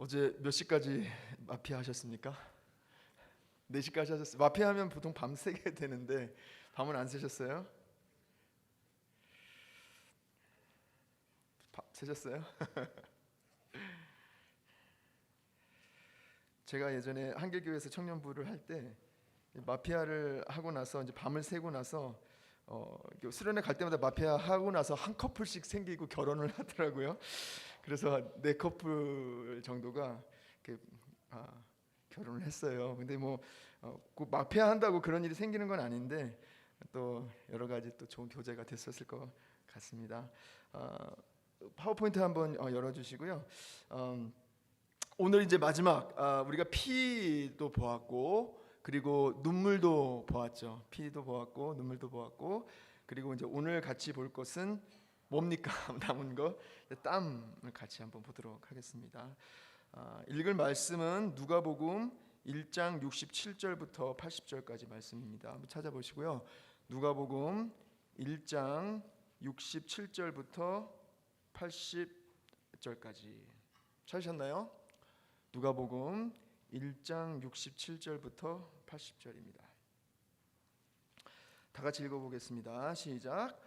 어제 몇 시까지 마피아 하셨습니까? 4시까지 하셨어요. 마피아 하면 보통 밤 새게 되는데 밤은 안 새셨어요? 새셨어요? 제가 예전에 한길교회에서 청년부를 할 때 마피아를 하고 나서 이제 밤을 새고 나서 수련회 갈 때마다 마피아 하고 나서 한 커플씩 생기고 결혼을 하더라고요. 그래서 4커플 정도가 이렇게 결혼을 했어요. 근데 꼭 마피아 한다고 그런 일이 생기는 건 아닌데 또 여러 가지 또 좋은 교제가 됐었을 것 같습니다. 파워포인트 한번 열어주시고요. 오늘 이제 마지막 우리가 피도 보았고 그리고 눈물도 보았죠. 피도 보았고 눈물도 보았고 그리고 이제 오늘 같이 볼 것은 뭡니까? 남은 거 땀을 같이 한번 보도록 하겠습니다. 읽을 말씀은 누가복음 1장 67절부터 80절까지 말씀입니다. 한번 찾아보시고요. 누가복음 1장 67절부터 80절까지 찾으셨나요? 누가복음 1장 67절부터 80절입니다. 다 같이 읽어보겠습니다. 시작.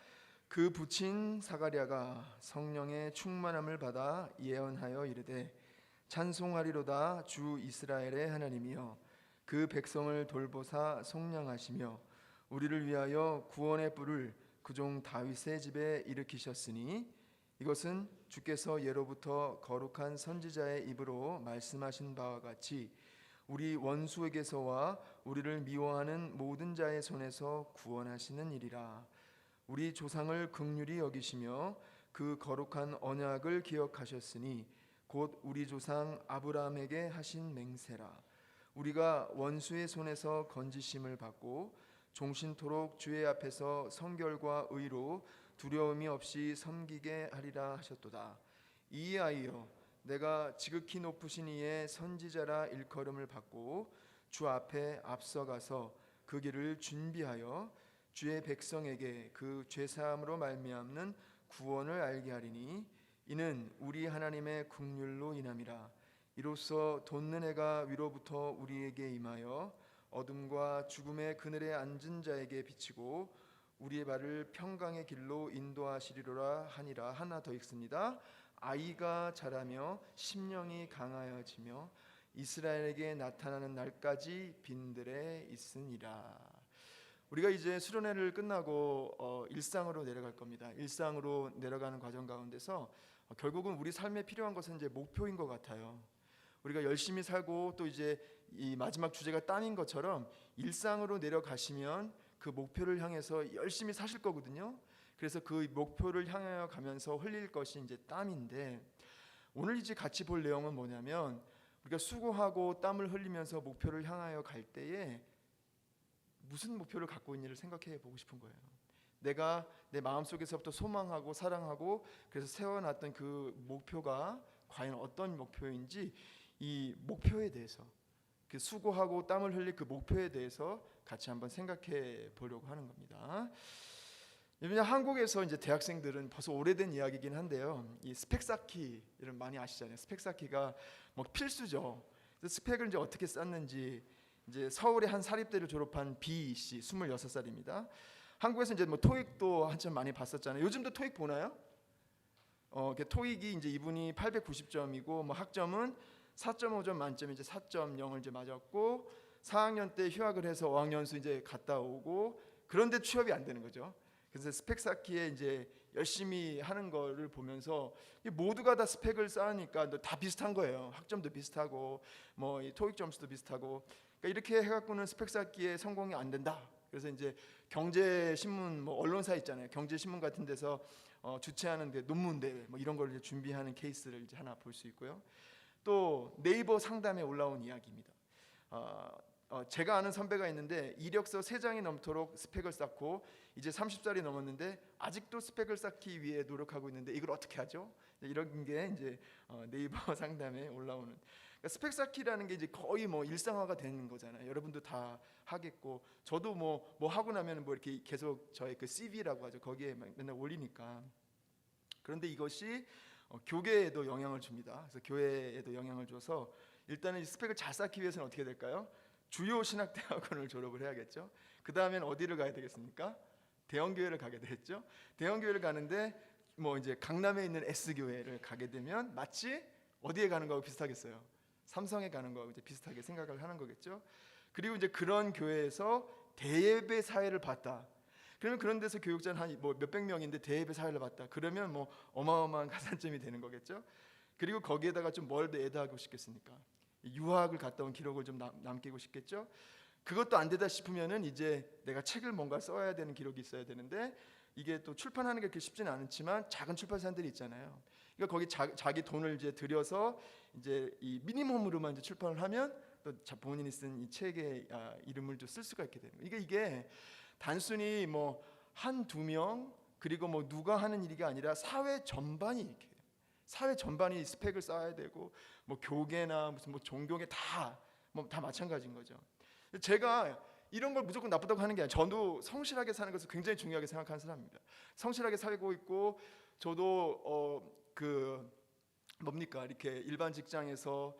그 부친 사가랴가 성령의 충만함을 받아 예언하여 이르되 찬송하리로다 주 이스라엘의 하나님이여 그 백성을 돌보사 속량하시며 우리를 위하여 구원의 뿔을 그 종 다윗의 집에 일으키셨으니 이것은 주께서 예로부터 거룩한 선지자의 입으로 말씀하신 바와 같이 우리 원수에게서와 우리를 미워하는 모든 자의 손에서 구원하시는 일이라. 우리 조상을 긍휼히 여기시며 그 거룩한 언약을 기억하셨으니 곧 우리 조상 아브라함에게 하신 맹세라. 우리가 원수의 손에서 건지심을 받고 종신토록 주의 앞에서 성결과 의로 두려움이 없이 섬기게 하리라 하셨도다. 이하이여 내가 지극히 높으신 이의 선지자라 일컬음을 받고 주 앞에 앞서가서 그 길을 준비하여 주의 백성에게 그 죄사함으로 말미암는 구원을 알게 하리니 이는 우리 하나님의 긍휼로 인함이라. 이로써 돋는 해가 위로부터 우리에게 임하여 어둠과 죽음의 그늘에 앉은 자에게 비치고 우리의 발을 평강의 길로 인도하시리로라 하니라. 하나 더 읽습니다. 아이가 자라며 심령이 강하여지며 이스라엘에게 나타나는 날까지 빈들에 있으니라. 우리가 이제 수련회를 끝나고 일상으로 내려갈 겁니다. 일상으로 내려가는 과정 가운데서 결국은 우리 삶에 필요한 것은 이제 목표인 것 같아요. 우리가 열심히 살고 또 이제 이 마지막 주제가 땀인 것처럼 일상으로 내려가시면 그 목표를 향해서 열심히 사실 거거든요. 그래서 그 목표를 향하여 가면서 흘릴 것이 이제 땀인데 오늘 이제 같이 볼 내용은 뭐냐면 우리가 수고하고 땀을 흘리면서 목표를 향하여 갈 때에 무슨 목표를 갖고 있는지를 생각해 보고 싶은 거예요. 내가 내 마음속에서부터 소망하고 사랑하고 그래서 세워놨던 그 목표가 과연 어떤 목표인지 이 목표에 대해서 그 수고하고 땀을 흘릴 그 목표에 대해서 같이 한번 생각해 보려고 하는 겁니다. 왜냐하면 한국에서 이제 대학생들은 벌써 오래된 이야기이긴 한데요. 이 스펙 쌓기 이런 많이 아시잖아요. 스펙 쌓기가 뭐 필수죠. 그래서 스펙을 이제 어떻게 쌓는지 이제 서울의 한 사립대를 졸업한 B 씨 26살입니다. 한국에서 이제 뭐 토익도 한참 많이 봤었잖아요. 요즘도 토익 보나요? 토익이 이제 이분이 890점이고 뭐 학점은 4.5점 만점에 이제 4.0을 이제 맞았고 4학년 때 휴학을 해서 어학연수 이제 갔다 오고 그런데 취업이 안 되는 거죠. 그래서 스펙 쌓기에 이제 열심히 하는 거를 보면서 모두가 다 스펙을 쌓으니까 다 비슷한 거예요. 학점도 비슷하고 뭐 이 토익 점수도 비슷하고 그러니까 이렇게 해갖고는 스펙 쌓기에 성공이 안 된다. 그래서 이제 경제신문 뭐 언론사 있잖아요. 경제신문 같은 데서 주최하는데 논문 대회 뭐 이런 걸 이제 준비하는 케이스를 이제 하나 볼 수 있고요. 또 네이버 상담에 올라온 이야기입니다. 제가 아는 선배가 있는데 이력서 3장이 넘도록 스펙을 쌓고 이제 30살이 넘었는데 아직도 스펙을 쌓기 위해 노력하고 있는데 이걸 어떻게 하죠? 이런 게 이제 네이버 상담에 올라오는 그러니까 스펙 쌓기라는 게 이제 거의 뭐 일상화가 되는 거잖아요. 여러분도 다 하겠고 저도 뭐 하고 나면 뭐 이렇게 계속 저의 그 CV라고 하죠. 거기에 맨날 올리니까. 그런데 이것이 교계에도 영향을 줍니다. 그래서 교회에도 영향을 줘서 일단은 이 스펙을 잘 쌓기 위해서는 어떻게 될까요? 주요 신학대학원을 졸업을 해야겠죠. 그 다음엔 어디를 가야 되겠습니까? 대형교회를 가게 되겠죠. 대형교회를 가는데 뭐 이제 강남에 있는 S교회를 가게 되면 마치 어디에 가는 거하고 비슷하겠어요? 삼성에 가는 거하고 이제 비슷하게 생각을 하는 거겠죠. 그리고 이제 그런 교회에서 대예배 사회를 봤다. 그러면 그런 데서 교육자는 한 뭐 몇백 명인데 대예배 사회를 봤다. 그러면 뭐 어마어마한 가산점이 되는 거겠죠. 그리고 거기에다가 좀 뭘 애다하고 싶겠습니까? 유학을 갔다 온 기록을 좀 남기고 싶겠죠. 그것도 안 되다 싶으면은 이제 내가 책을 뭔가 써야 되는 기록이 있어야 되는데 이게 또 출판하는 게 그렇게 쉽지는 않지만 작은 출판사들이 있잖아요. 그러니까 거기 자기 돈을 이제 들여서 이제 이 미니멈으로만 이제 출판을 하면 또 본인이 쓴 이 책의 이름을 좀 쓸 수가 있게 되는 거예요. 이게 단순히 뭐 한두 명 그리고 뭐 누가 하는 일이 아니라 사회 전반이 이렇게 사회 전반이 스펙을 쌓아야 되고 뭐 교계나 무슨 뭐 종교계 다 마찬가지인 거죠. 제가 이런 걸 무조건 나쁘다고 하는 게 아니라 저도 성실하게 사는 것을 굉장히 중요하게 생각하는 사람입니다. 성실하게 살고 있고 저도 이렇게 일반 직장에서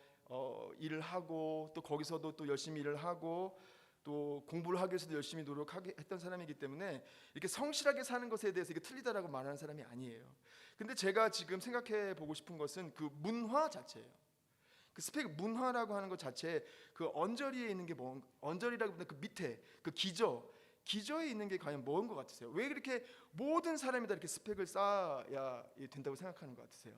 일을 하고 또 거기서도 또 열심히 일을 하고 또 공부를 하기 위해서도 열심히 노력했던 사람이기 때문에 이렇게 성실하게 사는 것에 대해서 이게 틀리다라고 말하는 사람이 아니에요. 근데 제가 지금 생각해 보고 싶은 것은 그 문화 자체예요. 그 스펙 문화라고 하는 것 자체에 그 언저리에 있는 게 언저리라고 하면 그 밑에 그 기저에 있는 게 과연 뭔 것 같으세요? 왜 그렇게 모든 사람이 다 이렇게 스펙을 쌓아야 된다고 생각하는 것 같으세요?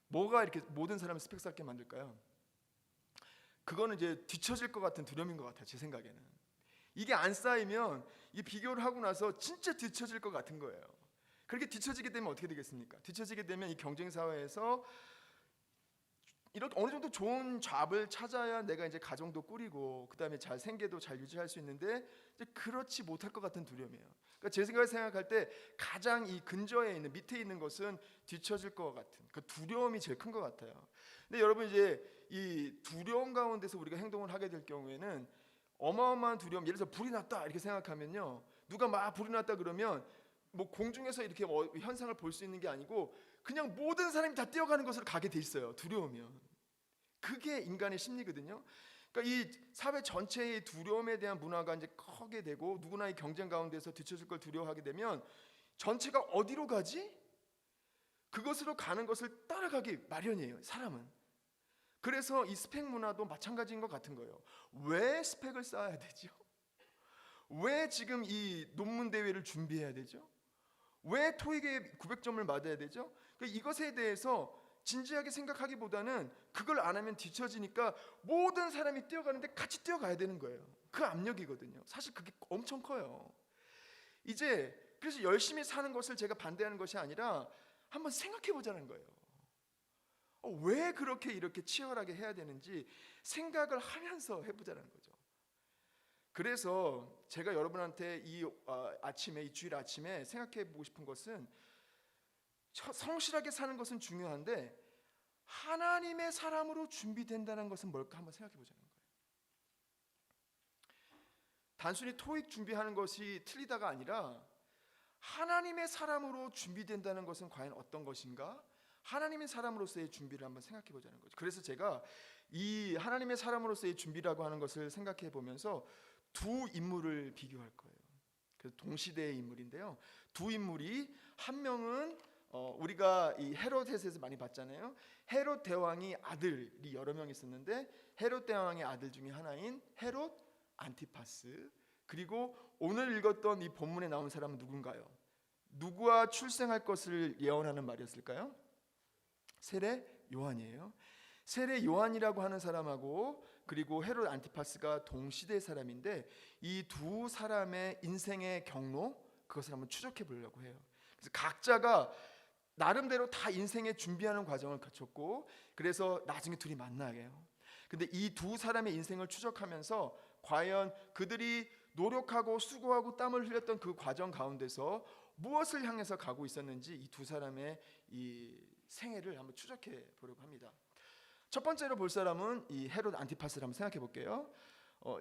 뭐가 이렇게 모든 사람을 스펙 쌓게 만들까요? 그거는 이제 뒤처질 것 같은 두려움인 것 같아요. 제 생각에는 이게 안 쌓이면 이 비교를 하고 나서 진짜 뒤처질 것 같은 거예요. 그렇게 뒤처지게 되면 어떻게 되겠습니까? 뒤처지게 되면 이 경쟁 사회에서 이렇게 어느 정도 좋은 잡을 찾아야 내가 이제 가정도 꾸리고 그다음에 잘 생계도 잘 유지할 수 있는데 이제 그렇지 못할 것 같은 두려움이에요. 그러니까 제 생각을 생각할 때 가장 이 근저에 있는 밑에 있는 것은 뒤처질 것 같은 그 두려움이 제일 큰 것 같아요. 근데 여러분 이제 이 두려움 가운데서 우리가 행동을 하게 될 경우에는 어마어마한 두려움, 예를 들어서 불이 났다 이렇게 생각하면요, 누가 막 불이 났다 그러면 뭐 공중에서 이렇게 현상을 볼 수 있는 게 아니고 그냥 모든 사람이 다 뛰어가는 것으로 가게 돼 있어요. 두려우면. 그게 인간의 심리거든요. 그러니까 이 사회 전체의 두려움에 대한 문화가 이제 커게 되고 누구나 이 경쟁 가운데서 뒤처질 걸 두려워하게 되면 전체가 어디로 가지? 그것으로 가는 것을 따라가기 마련이에요. 사람은. 그래서 이 스펙 문화도 마찬가지인 것 같은 거예요. 왜 스펙을 쌓아야 되죠? 왜 지금 이 논문 대회를 준비해야 되죠? 왜 토익에 900점을 맞아야 되죠? 그러니까 이것에 대해서 진지하게 생각하기보다는 그걸 안 하면 뒤처지니까 모든 사람이 뛰어가는데 같이 뛰어가야 되는 거예요. 그 압력이거든요. 사실 그게 엄청 커요. 이제 그래서 열심히 사는 것을 제가 반대하는 것이 아니라 한번 생각해 보자는 거예요. 왜 그렇게 이렇게 치열하게 해야 되는지 생각을 하면서 해보자는 거죠. 그래서 제가 여러분한테 이 주일 아침에 생각해 보고 싶은 것은 성실하게 사는 것은 중요한데 하나님의 사람으로 준비된다는 것은 뭘까 한번 생각해 보자는 거예요. 단순히 토익 준비하는 것이 틀리다가 아니라 하나님의 사람으로 준비된다는 것은 과연 어떤 것인가? 하나님의 사람으로서의 준비를 한번 생각해 보자는 거죠. 그래서 제가 이 하나님의 사람으로서의 준비라고 하는 것을 생각해 보면서 두 인물을 비교할 거예요. 그래서 동시대의 인물인데요. 두 인물이 한 명은 우리가 이 헤롯에서 많이 봤잖아요. 헤롯 대왕이 아들이 여러 명 있었는데 헤롯 대왕의 아들 중에 하나인 헤롯 안티파스, 그리고 오늘 읽었던 이 본문에 나온 사람은 누군가요? 누구와 출생할 것을 예언하는 말이었을까요? 세례 요한이에요. 세례 요한이라고 하는 사람하고 그리고 헤롯 안티파스가 동시대 사람인데 이 두 사람의 인생의 경로, 그것을 한번 추적해 보려고 해요. 그래서 각자가 나름대로 다 인생에 준비하는 과정을 거쳤고 그래서 나중에 둘이 만나게 해요. 근데 이 두 사람의 인생을 추적하면서 과연 그들이 노력하고 수고하고 땀을 흘렸던 그 과정 가운데서 무엇을 향해서 가고 있었는지 이 두 사람의 이 생애를 한번 추적해 보려고 합니다. 첫 번째로 볼 사람은 이 헤롯 안티파스를 한번 생각해 볼게요.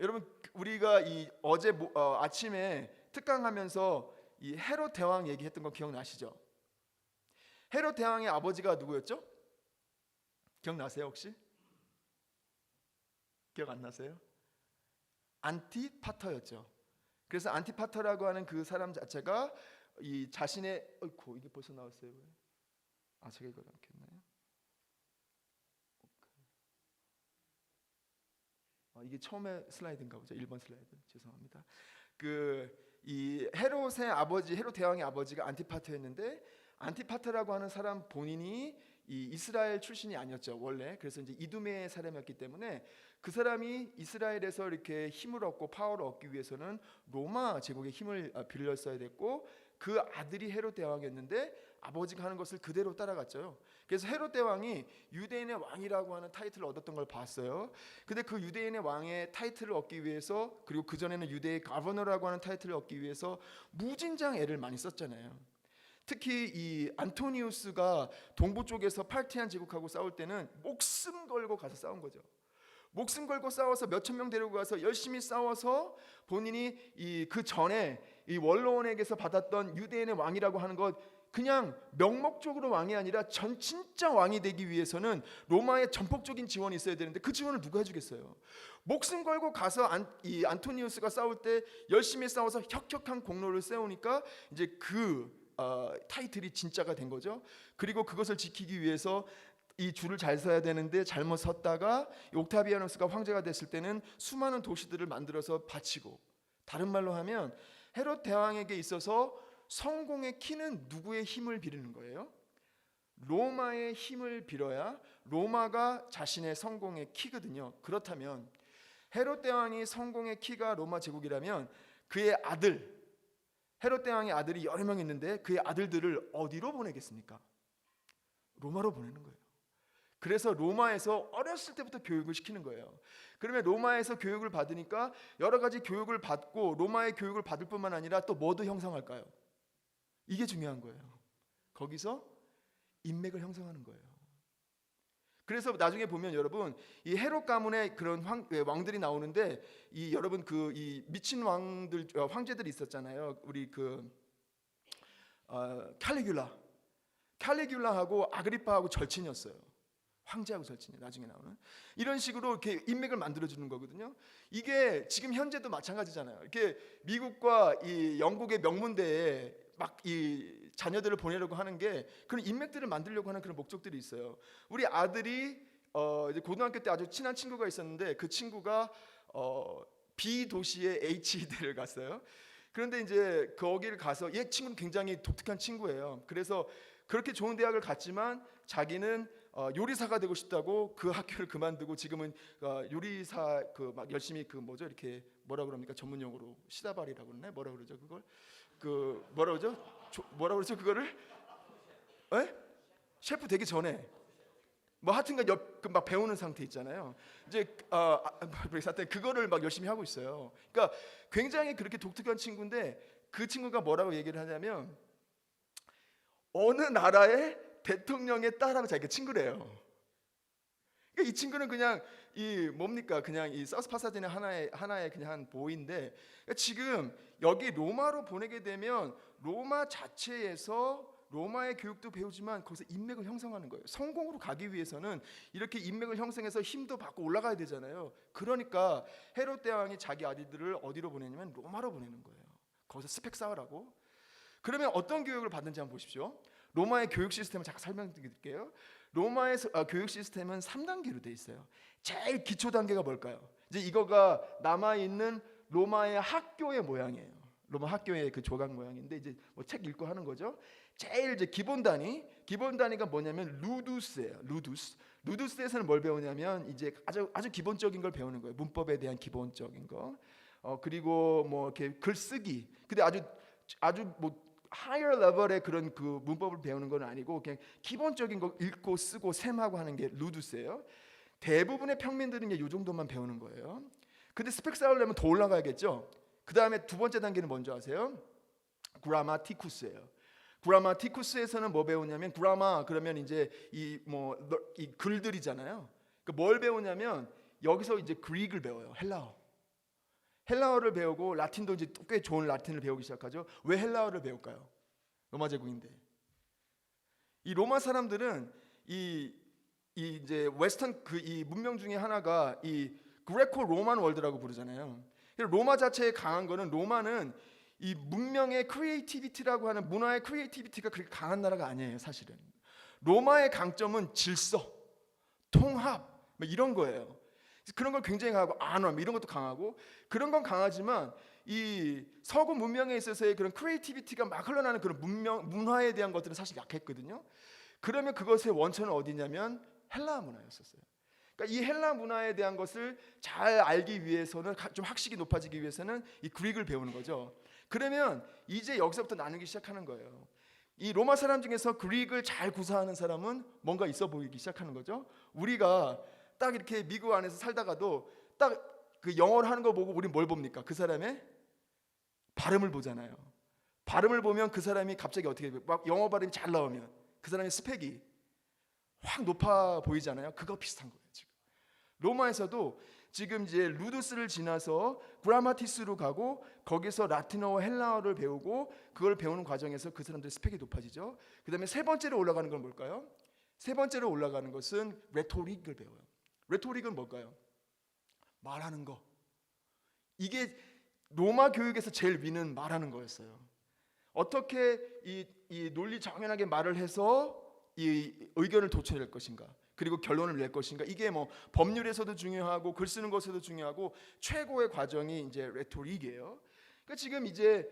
여러분 우리가 이 어제 아침에 특강하면서 이 헤롯 대왕 얘기했던 거 기억나시죠? 헤롯 대왕의 아버지가 누구였죠? 기억나세요 혹시? 기억 안 나세요? 안티파터였죠. 그래서 안티파터라고 하는 그 사람 자체가 이 자신의 이게 벌써 나왔어요. 제가 이걸 안켰나요? 이게 처음에 슬라이드인가 보죠. 1번 슬라이드. 죄송합니다. 이 헤롯의 아버지, 헤롯 대왕의 아버지가 안티파터였는데, 안티파터라고 하는 사람 본인이 이 이스라엘 출신이 아니었죠 원래. 그래서 이제 이두메의 사람이었기 때문에 그 사람이 이스라엘에서 이렇게 힘을 얻고 파워를 얻기 위해서는 로마 제국의 힘을 빌렸어야 됐고, 그 아들이 헤롯 대왕이었는데 아버지가 하는 것을 그대로 따라갔죠. 그래서 헤롯 대왕이 유대인의 왕이라고 하는 타이틀을 얻었던 걸 봤어요. 근데 그 유대인의 왕의 타이틀을 얻기 위해서, 그리고 그 전에는 유대의 가버너라고 하는 타이틀을 얻기 위해서 무진장 애를 많이 썼잖아요. 특히 이 안토니우스가 동부 쪽에서 팔티안 제국하고 싸울 때는 목숨 걸고 가서 싸운 거죠. 목숨 걸고 싸워서 몇천 명 데리고 가서 열심히 싸워서 본인이 그 전에 이 원로원에게서 받았던 유대인의 왕이라고 하는 것, 그냥 명목적으로 왕이 아니라 진짜 왕이 되기 위해서는 로마의 전폭적인 지원이 있어야 되는데 그 지원을 누가 해주겠어요? 목숨 걸고 가서 이 안토니우스가 싸울 때 열심히 싸워서 혁혁한 공로를 세우니까 이제 타이틀이 진짜가 된 거죠. 그리고 그것을 지키기 위해서 이 줄을 잘 서야 되는데 잘못 섰다가 옥타비아누스가 황제가 됐을 때는 수많은 도시들을 만들어서 바치고, 다른 말로 하면 헤롯 대왕에게 있어서 성공의 키는 누구의 힘을 빌리는 거예요? 로마의 힘을 빌어야 로마가 자신의 성공의 키거든요. 그렇다면 헤롯 대왕이 성공의 키가 로마 제국이라면 그의 아들, 헤롯 대왕의 아들이 여러 명 있는데 그의 아들들을 어디로 보내겠습니까? 로마로 보내는 거예요. 그래서 로마에서 어렸을 때부터 교육을 시키는 거예요. 그러면 로마에서 교육을 받으니까 여러 가지 교육을 받고, 로마의 교육을 받을 뿐만 아니라 또 뭐도 형성할까요? 이게 중요한 거예요. 거기서 인맥을 형성하는 거예요. 그래서 나중에 보면 여러분, 이 헤롯 가문의 그런 왕들이 나오는데, 여러분 이 미친 왕들, 황제들이 있었잖아요. 우리 칼리귤라하고 아그리파하고 절친이었어요. 황제하고 절친이 나중에 나오는, 이런 식으로 이렇게 인맥을 만들어주는 거거든요. 이게 지금 현재도 마찬가지잖아요. 이렇게 미국과 이 영국의 명문대에 막 이 자녀들을 보내려고 하는 게 그런 인맥들을 만들려고 하는 그런 목적들이 있어요. 우리 아들이 이제 고등학교 때 아주 친한 친구가 있었는데 그 친구가 B 도시의 H대를 갔어요. 그런데 이제 거기를 가서, 얘 친구는 굉장히 독특한 친구예요. 그래서 그렇게 좋은 대학을 갔지만 자기는 요리사가 되고 싶다고 그 학교를 그만두고 지금은 요리사 막 열심히 이렇게 뭐라 그럽니까? 전문 용어로 시다발이라고 그러네. 뭐라 그러죠 그걸? 뭐라 그러죠 그거를? 에? 셰프 되기 전에 뭐 하여튼간 막 배우는 상태 있잖아요. 이제 그거를 막 열심히 하고 있어요. 그러니까 굉장히 그렇게 독특한 친구인데, 그 친구가 뭐라고 얘기를 하냐면 어느 나라의 대통령의 딸하고 자기가 친구래요. 그러니까 이 친구는 그냥 그냥 이 서스 파사디는 하나의 그냥 한 보이인데, 그러니까 지금 여기 로마로 보내게 되면 로마 자체에서 로마의 교육도 배우지만 거기서 인맥을 형성하는 거예요. 성공으로 가기 위해서는 이렇게 인맥을 형성해서 힘도 받고 올라가야 되잖아요. 그러니까 헤롯 대왕이 자기 아들들을 어디로 보내냐면 로마로 보내는 거예요. 거기서 스펙 쌓으라고. 그러면 어떤 교육을 받는지 한번 보십시오. 로마의 교육 시스템을 잠깐 설명드릴게요. 로마의 교육 시스템은 3단계로 돼 있어요. 제일 기초 단계가 뭘까요? 이제 이거가 남아 있는 로마의 학교의 모양이에요. 로마 학교의 그 조각 모양인데, 이제 뭐 책 읽고 하는 거죠. 제일 이제 기본 단위가 뭐냐면 루두스예요. 루두스에서는 뭘 배우냐면 이제 아주 기본적인 걸 배우는 거예요. 문법에 대한 기본적인 거. 그리고 뭐 이렇게 글쓰기. 근데 아주 뭐 higher level의 그런 그 문법을 배우는 건 아니고 그냥 기본적인 거 읽고 쓰고 셈하고 하는 게 루두스예요. 대부분의 평민들은 이제 이 정도만 배우는 거예요. 근데 스펙 쌓으려면 더 올라가야겠죠. 그 다음에 두 번째 단계는 뭔지 아세요? 그라마티쿠스예요. 그라마티쿠스에서는 뭐 배우냐면, 그라마 그러면 이제 이 글들이잖아요. 그러니까 뭘 배우냐면 여기서 이제 그릭을 배워요. 헬라어를 배우고, 라틴도 이제 꽤 좋은 라틴을 배우기 시작하죠. 왜 헬라어를 배울까요? 로마 제국인데. 이 로마 사람들은 이 이제 웨스턴 그 이 문명 중에 하나가 이 그레코 로만 월드라고 부르잖아요. 로마 자체에 강한 거는, 로마는 이 문명의 크리에이티비티라고 하는 문화의 크리에이티비티가 그렇게 강한 나라가 아니에요, 사실은. 로마의 강점은 질서, 통합, 뭐 이런 거예요. 그런 걸 굉장히 강하고, 안원 이런 것도 강하고, 그런 건 강하지만 이 서구 문명에 있어서의 그런 크리에이티비티가 막 흘러나는 그런 문화에 대한 것들은 사실 약했거든요. 그러면 그것의 원천은 어디냐면 헬라 문화였었어요. 그러니까 이 헬라 문화에 대한 것을 잘 알기 위해서는, 좀 학식이 높아지기 위해서는 이 그릭을 배우는 거죠. 그러면 이제 여기서부터 나누기 시작하는 거예요. 이 로마 사람 중에서 그릭을 잘 구사하는 사람은 뭔가 있어 보이기 시작하는 거죠. 우리가 딱 이렇게 미국 안에서 살다가도 딱 그 영어를 하는 거 보고 우리 뭘 봅니까? 그 사람의 발음을 보잖아요. 발음을 보면 그 사람이 갑자기 어떻게 막 영어 발음이 잘 나오면 그 사람의 스펙이 확 높아 보이잖아요. 그거 비슷한 거예요, 지금. 로마에서도 지금 이제 루두스를 지나서 그라마티스로 가고, 거기서 라틴어와 헬라어를 배우고, 그걸 배우는 과정에서 그 사람들의 스펙이 높아지죠. 그다음에 세 번째로 올라가는 건 뭘까요? 세 번째로 올라가는 것은 레토릭을 배워요. 레토릭은 뭘까요? 말하는 거. 이게 로마 교육에서 제일 위는 말하는 거였어요. 어떻게 이 논리 정연하게 말을 해서 이 의견을 도출할 것인가, 그리고 결론을 낼 것인가. 이게 뭐 법률에서도 중요하고 글 쓰는 것에도 중요하고, 최고의 과정이 이제 레토릭이에요. 그러니까 지금 이제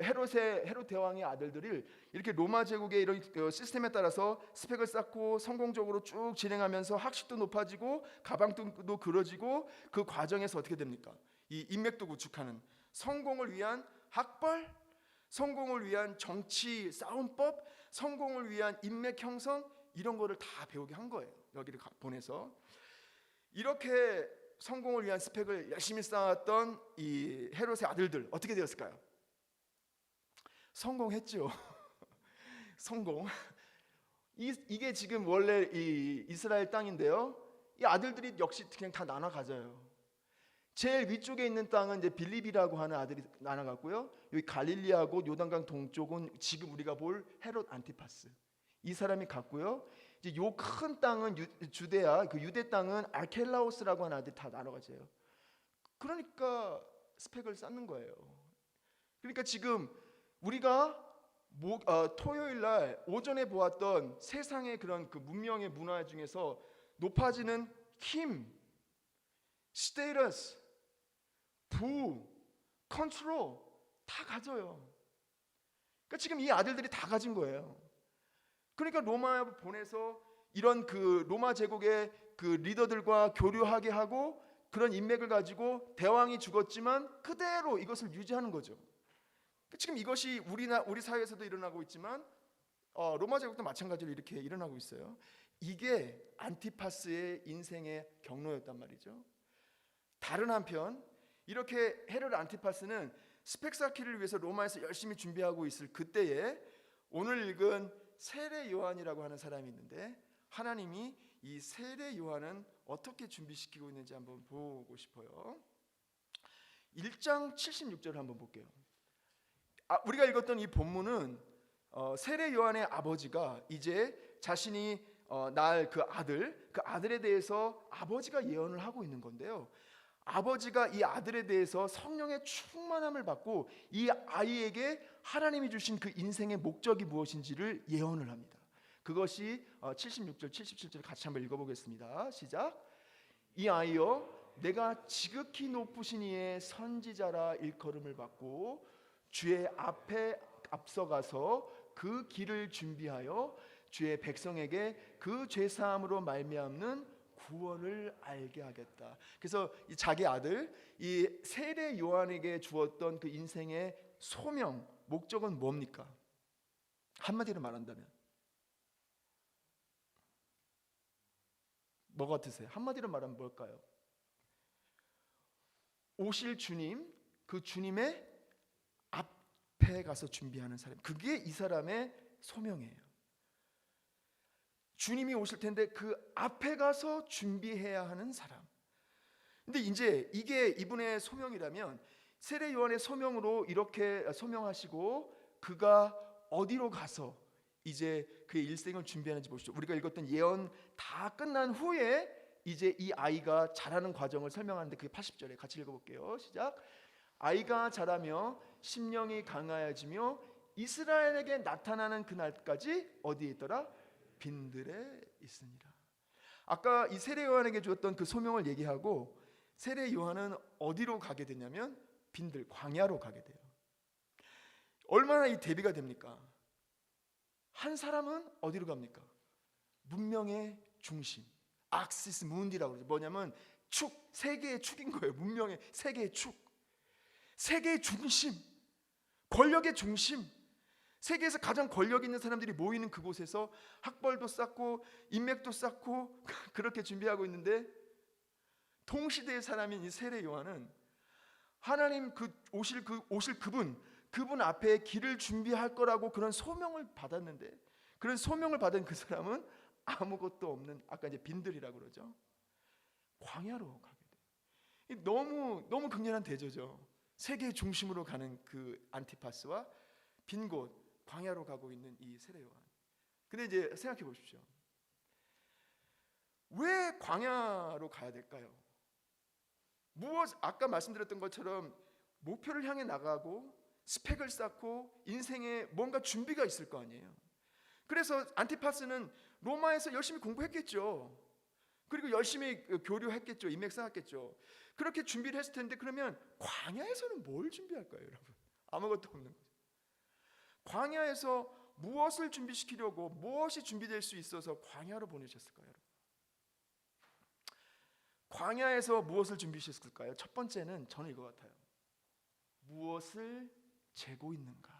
헤롯 대왕의 아들들이 이렇게 로마 제국의 이런 시스템에 따라서 스펙을 쌓고 성공적으로 쭉 진행하면서 학식도 높아지고 가방도 그려지고, 그 과정에서 어떻게 됩니까? 이 인맥도 구축하는, 성공을 위한 학벌, 성공을 위한 정치 싸움법, 성공을 위한 인맥 형성, 이런 거를 다 배우게 한 거예요. 여기를 보내서. 이렇게 성공을 위한 스펙을 열심히 쌓았던 이 헤롯의 아들들 어떻게 되었을까요? 성공했죠. 성공. 이게 지금 원래 이 이스라엘 땅인데요. 이 아들들이 역시 그냥 다 나눠 가져요. 제일 위쪽에 있는 땅은 이제 빌립이라고 하는 아들이 나눠 갔고요. 여기 갈릴리하고 요단강 동쪽은 지금 우리가 볼 헤롯 안티파스, 이 사람이 갔고요. 이제 요 큰 땅은 주데아, 그 유대 땅은 아켈라오스라고 하는 아들이 다 나눠 가져요. 그러니까 스펙을 쌓는 거예요. 그러니까 지금 우리가 토요일 날 오전에 보았던 세상의 그런 그 문명의 문화 중에서 높아지는 힘, 스테이터스, 부, 컨트롤 다 가져요. 그러니까 지금 이 아들들이 다 가진 거예요. 그러니까 로마에 보내서 이런 그 로마 제국의 그 리더들과 교류하게 하고, 그런 인맥을 가지고 대왕이 죽었지만 그대로 이것을 유지하는 거죠. 지금 이것이 우리 사회에서도 일어나고 있지만 로마 제국도 마찬가지로 이렇게 일어나고 있어요. 이게 안티파스의 인생의 경로였단 말이죠. 다른 한편 이렇게 헤롯 안티파스는 스펙 쌓기를 위해서 로마에서 열심히 준비하고 있을 그때에 오늘 읽은 세례 요한이라고 하는 사람이 있는데, 하나님이 이 세례 요한은 어떻게 준비시키고 있는지 한번 보고 싶어요. 1장 76절을 한번 볼게요. 우리가 읽었던 이 본문은 세례 요한의 아버지가 이제 자신이 낳을 그 아들에 대해서 아버지가 예언을 하고 있는 건데요. 아버지가 이 아들에 대해서 성령의 충만함을 받고 이 아이에게 하나님이 주신 그 인생의 목적이 무엇인지를 예언을 합니다. 그것이 76절 77절 같이 한번 읽어보겠습니다. 시작. 이 아이여, 내가 지극히 높으신 이의 선지자라 일컬음을 받고 주의 앞에 앞서가서 그 길을 준비하여 주의 백성에게 그 죄사함으로 말미암는 구원을 알게 하겠다. 그래서 자기 아들 이 세례 요한에게 주었던 그 인생의 소명, 목적은 뭡니까? 한마디로 말한다면 뭐 같으세요? 한마디로 말하면 뭘까요? 오실 주님, 그 주님의 앞에 가서 준비하는 사람, 그게 이 사람의 소명이에요. 주님이 오실 텐데 그 앞에 가서 준비해야 하는 사람. 근데 이제 이게 이분의 소명이라면, 세례 요한의 소명으로 이렇게 소명하시고 그가 어디로 가서 이제 그의 일생을 준비하는지 보시죠. 우리가 읽었던 예언 다 끝난 후에 이제 이 아이가 자라는 과정을 설명하는데 그게 80절에 같이 읽어볼게요. 시작. 아이가 자라며 심령이 강하여지며 이스라엘에게 나타나는 그날까지 어디에 있더라? 빈들에 있으니라. 아까 이 세례 요한에게 주었던 그 소명을 얘기하고 세례 요한은 어디로 가게 되냐면 빈들, 광야로 가게 돼요. 얼마나 이 대비가 됩니까? 한 사람은 어디로 갑니까? 문명의 중심, 악시스 문디라고 그러죠. 뭐냐면 축, 세계의 축인 거예요. 문명의 세계의 축, 세계의 중심, 권력의 중심, 세계에서 가장 권력 있는 사람들이 모이는 그곳에서 학벌도 쌓고 인맥도 쌓고 그렇게 준비하고 있는데, 동시대의 사람인 이 세례 요한은 하나님 오실 그분 앞에 길을 준비할 거라고 그런 소명을 받았는데, 그런 소명을 받은 그 사람은 아무것도 없는, 아까 이제 빈들이라고 그러죠. 광야로 가게 돼요. 너무 극렬한 대조죠. 세계의 중심으로 가는 그 안티파스와 빈 곳 광야로 가고 있는 이 세례 요한. 근데 이제 생각해 보십시오. 왜 광야로 가야 될까요? 아까 말씀드렸던 것처럼 목표를 향해 나가고 스펙을 쌓고 인생에 뭔가 준비가 있을 거 아니에요. 그래서 안티파스는 로마에서 열심히 공부했겠죠. 그리고 열심히 교류했겠죠. 인맥 쌓았겠죠. 그렇게 준비를 했을 텐데, 그러면 광야에서는 뭘 준비할까요, 여러분? 아무것도 없는 거죠. 광야에서 무엇을 준비시키려고, 무엇이 준비될 수 있어서 광야로 보내셨을까요, 여러분? 광야에서 무엇을 준비하셨을까요? 첫 번째는 저는 이거 같아요. 무엇을 재고 있는가?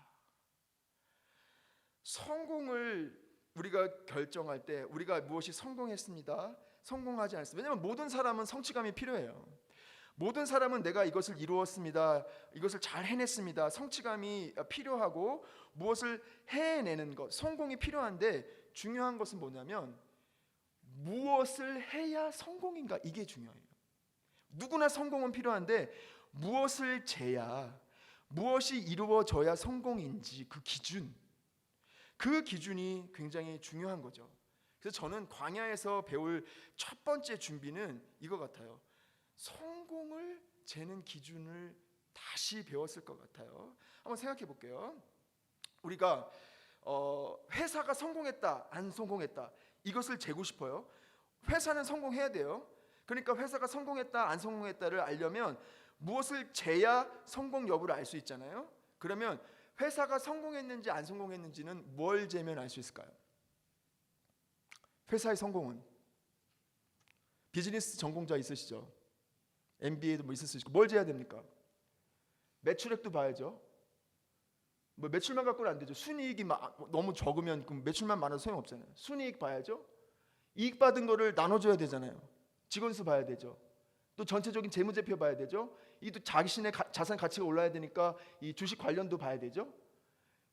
성공을 우리가 결정할 때 우리가 무엇이 성공했습니다, 성공하지 않습니다. 왜냐하면 모든 사람은 성취감이 필요해요. 모든 사람은 내가 이것을 이루었습니다, 이것을 잘 해냈습니다, 성취감이 필요하고 무엇을 해내는 것, 성공이 필요한데, 중요한 것은 뭐냐면 무엇을 해야 성공인가, 이게 중요해요. 누구나 성공은 필요한데 무엇을 재야, 무엇이 이루어져야 성공인지 그 기준이 굉장히 중요한 거죠. 그래서 저는 광야에서 배울 첫 번째 준비는 이거 같아요. 성공을 재는 기준을 다시 배웠을 것 같아요. 한번 생각해 볼게요. 우리가 회사가 성공했다, 안 성공했다, 이것을 재고 싶어요. 회사는 성공해야 돼요. 그러니까 회사가 성공했다, 안 성공했다를 알려면 무엇을 재야 성공 여부를 알 수 있잖아요. 그러면 회사가 성공했는지 안 성공했는지는 뭘 재면 알 수 있을까요? 회사의 성공은, 비즈니스 전공자 있으시죠? MBA도 뭐 있을 수 있고, 뭘 재야 됩니까? 매출액도 봐야죠. 뭐 매출만 갖고는 안 되죠. 순이익이 너무 적으면 그럼 매출만 많아도 소용없잖아요. 순이익 봐야죠. 이익 받은 거를 나눠줘야 되잖아요. 직원 수 봐야 되죠. 또 전체적인 재무제표 봐야 되죠. 이 또 자신의 자산 가치가 올라야 되니까 이 주식 관련도 봐야 되죠.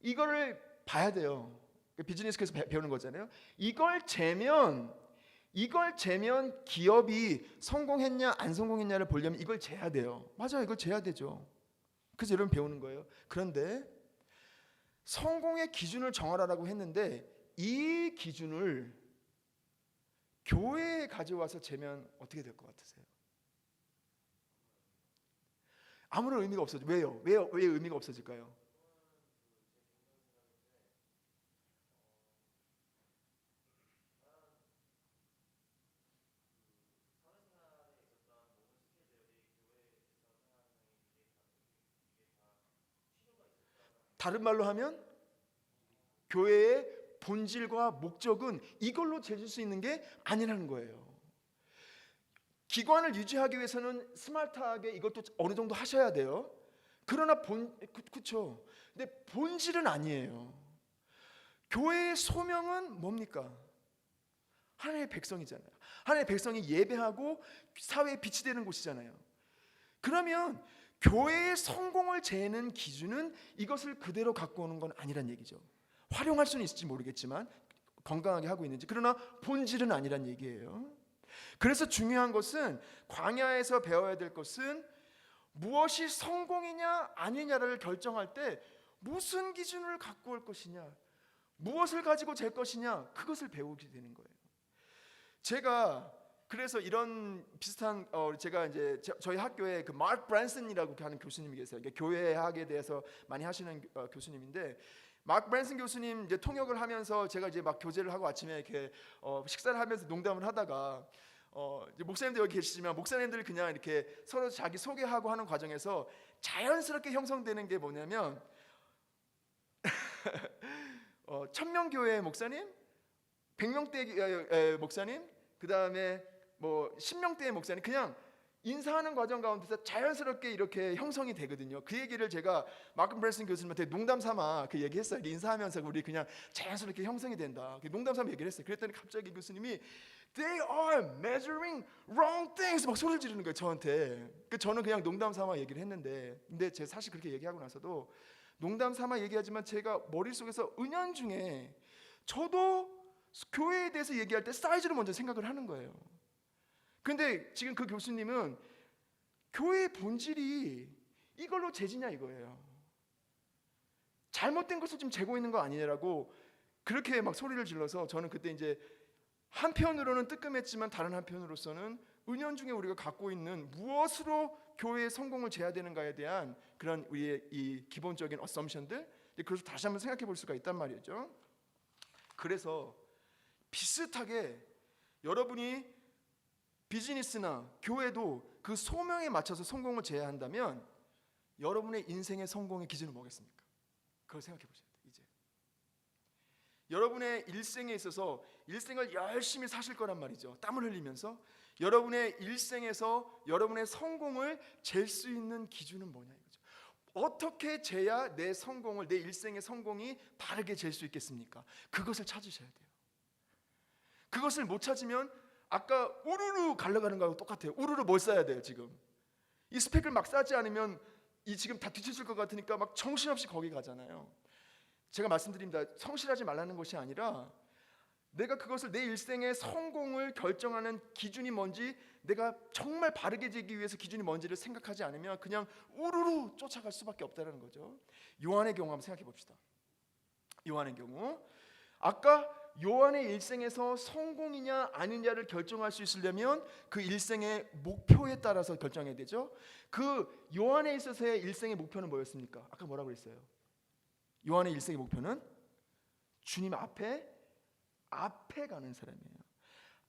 이거를 봐야 돼요. 비즈니스에서 배우는 거잖아요. 이걸 재면 기업이 성공했냐 안 성공했냐를 보려면 이걸 재야 돼요. 맞아요, 이걸 재야 되죠. 그래서 여러분 배우는 거예요. 그런데 성공의 기준을 정하라고 했는데, 이 기준을 교회에 가져와서 재면 어떻게 될 것 같으세요? 아무런 의미가 없어져. 왜요? 왜 의미가 없어질까요? 다른 말로 하면 교회의 본질과 목적은 이걸로 재질 수 있는 게 아니라는 거예요. 기관을 유지하기 위해서는 스마트하게 이것도 어느 정도 하셔야 돼요. 그러나 그렇죠. 근데 본질은 아니에요. 교회의 소명은 뭡니까? 하나님의 백성이잖아요. 하나님의 백성이 예배하고 사회에 빛이 되는 곳이잖아요. 그러면 교회의 성공을 재는 기준은 이것을 그대로 갖고 오는 건 아니란 얘기죠. 활용할 수는 있을지 모르겠지만 건강하게 하고 있는지, 그러나 본질은 아니란 얘기예요. 그래서 중요한 것은, 광야에서 배워야 될 것은 무엇이 성공이냐 아니냐를 결정할 때 무슨 기준을 갖고 올 것이냐, 무엇을 가지고 잴 것이냐, 그것을 배우게 되는 거예요. 제가 그래서 이런 비슷한 제가 이제 저희 학교에 그 마크 브랜슨이라고 하는 교수님이 계세요. 교회학에 대해서 많이 하시는 교수님인데, 마크 브랜슨 교수님 이제 통역을 하면서 제가 이제 막 교제를 하고 아침에 이렇게 식사를 하면서 농담을 하다가 이제 목사님들 여기 계시지만, 목사님들 그냥 이렇게 서로 자기 소개하고 하는 과정에서 자연스럽게 형성되는 게 뭐냐면 천명교회 목사님, 100명대 목사님, 그 다음에 뭐 10명대의 목사님, 그냥 인사하는 과정 가운데서 자연스럽게 이렇게 형성이 되거든요. 그 얘기를 제가 마크 브랜슨 교수님한테 농담 삼아 그 얘기했어요. 인사하면서 우리 그냥 자연스럽게 형성이 된다. 농담 삼아 얘기를 했어요. 그랬더니 갑자기 교수님이 They are measuring wrong things 막 소리를 지르는 거예요, 저한테. 저는 그냥 농담 삼아 얘기를 했는데, 근데 제가 사실 그렇게 얘기하고 나서도 농담 삼아 얘기하지만 제가 머릿속에서 은연중에 저도 교회에 대해서 얘기할 때 사이즈로 먼저 생각을 하는 거예요. 근데 지금 그 교수님은 교회의 본질이 이걸로 재지냐 이거예요. 잘못된 것을 지금 재고 있는 거 아니냐라고 그렇게 막 소리를 질러서, 저는 그때 이제 한편으로는 뜨끔했지만 다른 한편으로서는 은연중에 우리가 갖고 있는 무엇으로 교회의 성공을 재야 되는가에 대한 그런 우리의 이 기본적인 어썸션들, 그래서 다시 한번 생각해 볼 수가 있단 말이죠. 그래서 비슷하게 여러분이 비즈니스나 교회도 그 소명에 맞춰서 성공을 재야 한다면 여러분의 인생의 성공의 기준은 뭐겠습니까? 그걸 생각해 보셔야 돼요. 이제 여러분의 일생에 있어서 일생을 열심히 사실 거란 말이죠. 땀을 흘리면서 여러분의 일생에서 여러분의 성공을 잴 수 있는 기준은 뭐냐 이거죠. 어떻게 재야 내 성공을, 내 일생의 성공이 바르게 잴 수 있겠습니까? 그것을 찾으셔야 돼요. 그것을 못 찾으면 아까 우르르 갈라가는 거하고 똑같아요. 우르르 뭘 쌓아야 돼요? 지금 이 스펙을 막 쌓지 않으면 이 지금 다 뒤처질 것 같으니까 막 정신없이 거기 가잖아요. 제가 말씀드립니다. 성실하지 말라는 것이 아니라 내가 그것을 내 일생의 성공을 결정하는 기준이 뭔지, 내가 정말 바르게 되기 위해서 기준이 뭔지를 생각하지 않으면 그냥 우르르 쫓아갈 수밖에 없다는 거죠. 요한의 경우 한번 생각해 봅시다. 요한의 경우, 아까 요한의 일생에서 성공이냐 아니냐를 결정할 수 있으려면 그 일생의 목표에 따라서 결정해야 되죠. 그 요한에 있어서의 일생의 목표는 뭐였습니까? 아까 뭐라고 그랬어요? 요한의 일생의 목표는 주님 앞에 가는 사람이에요.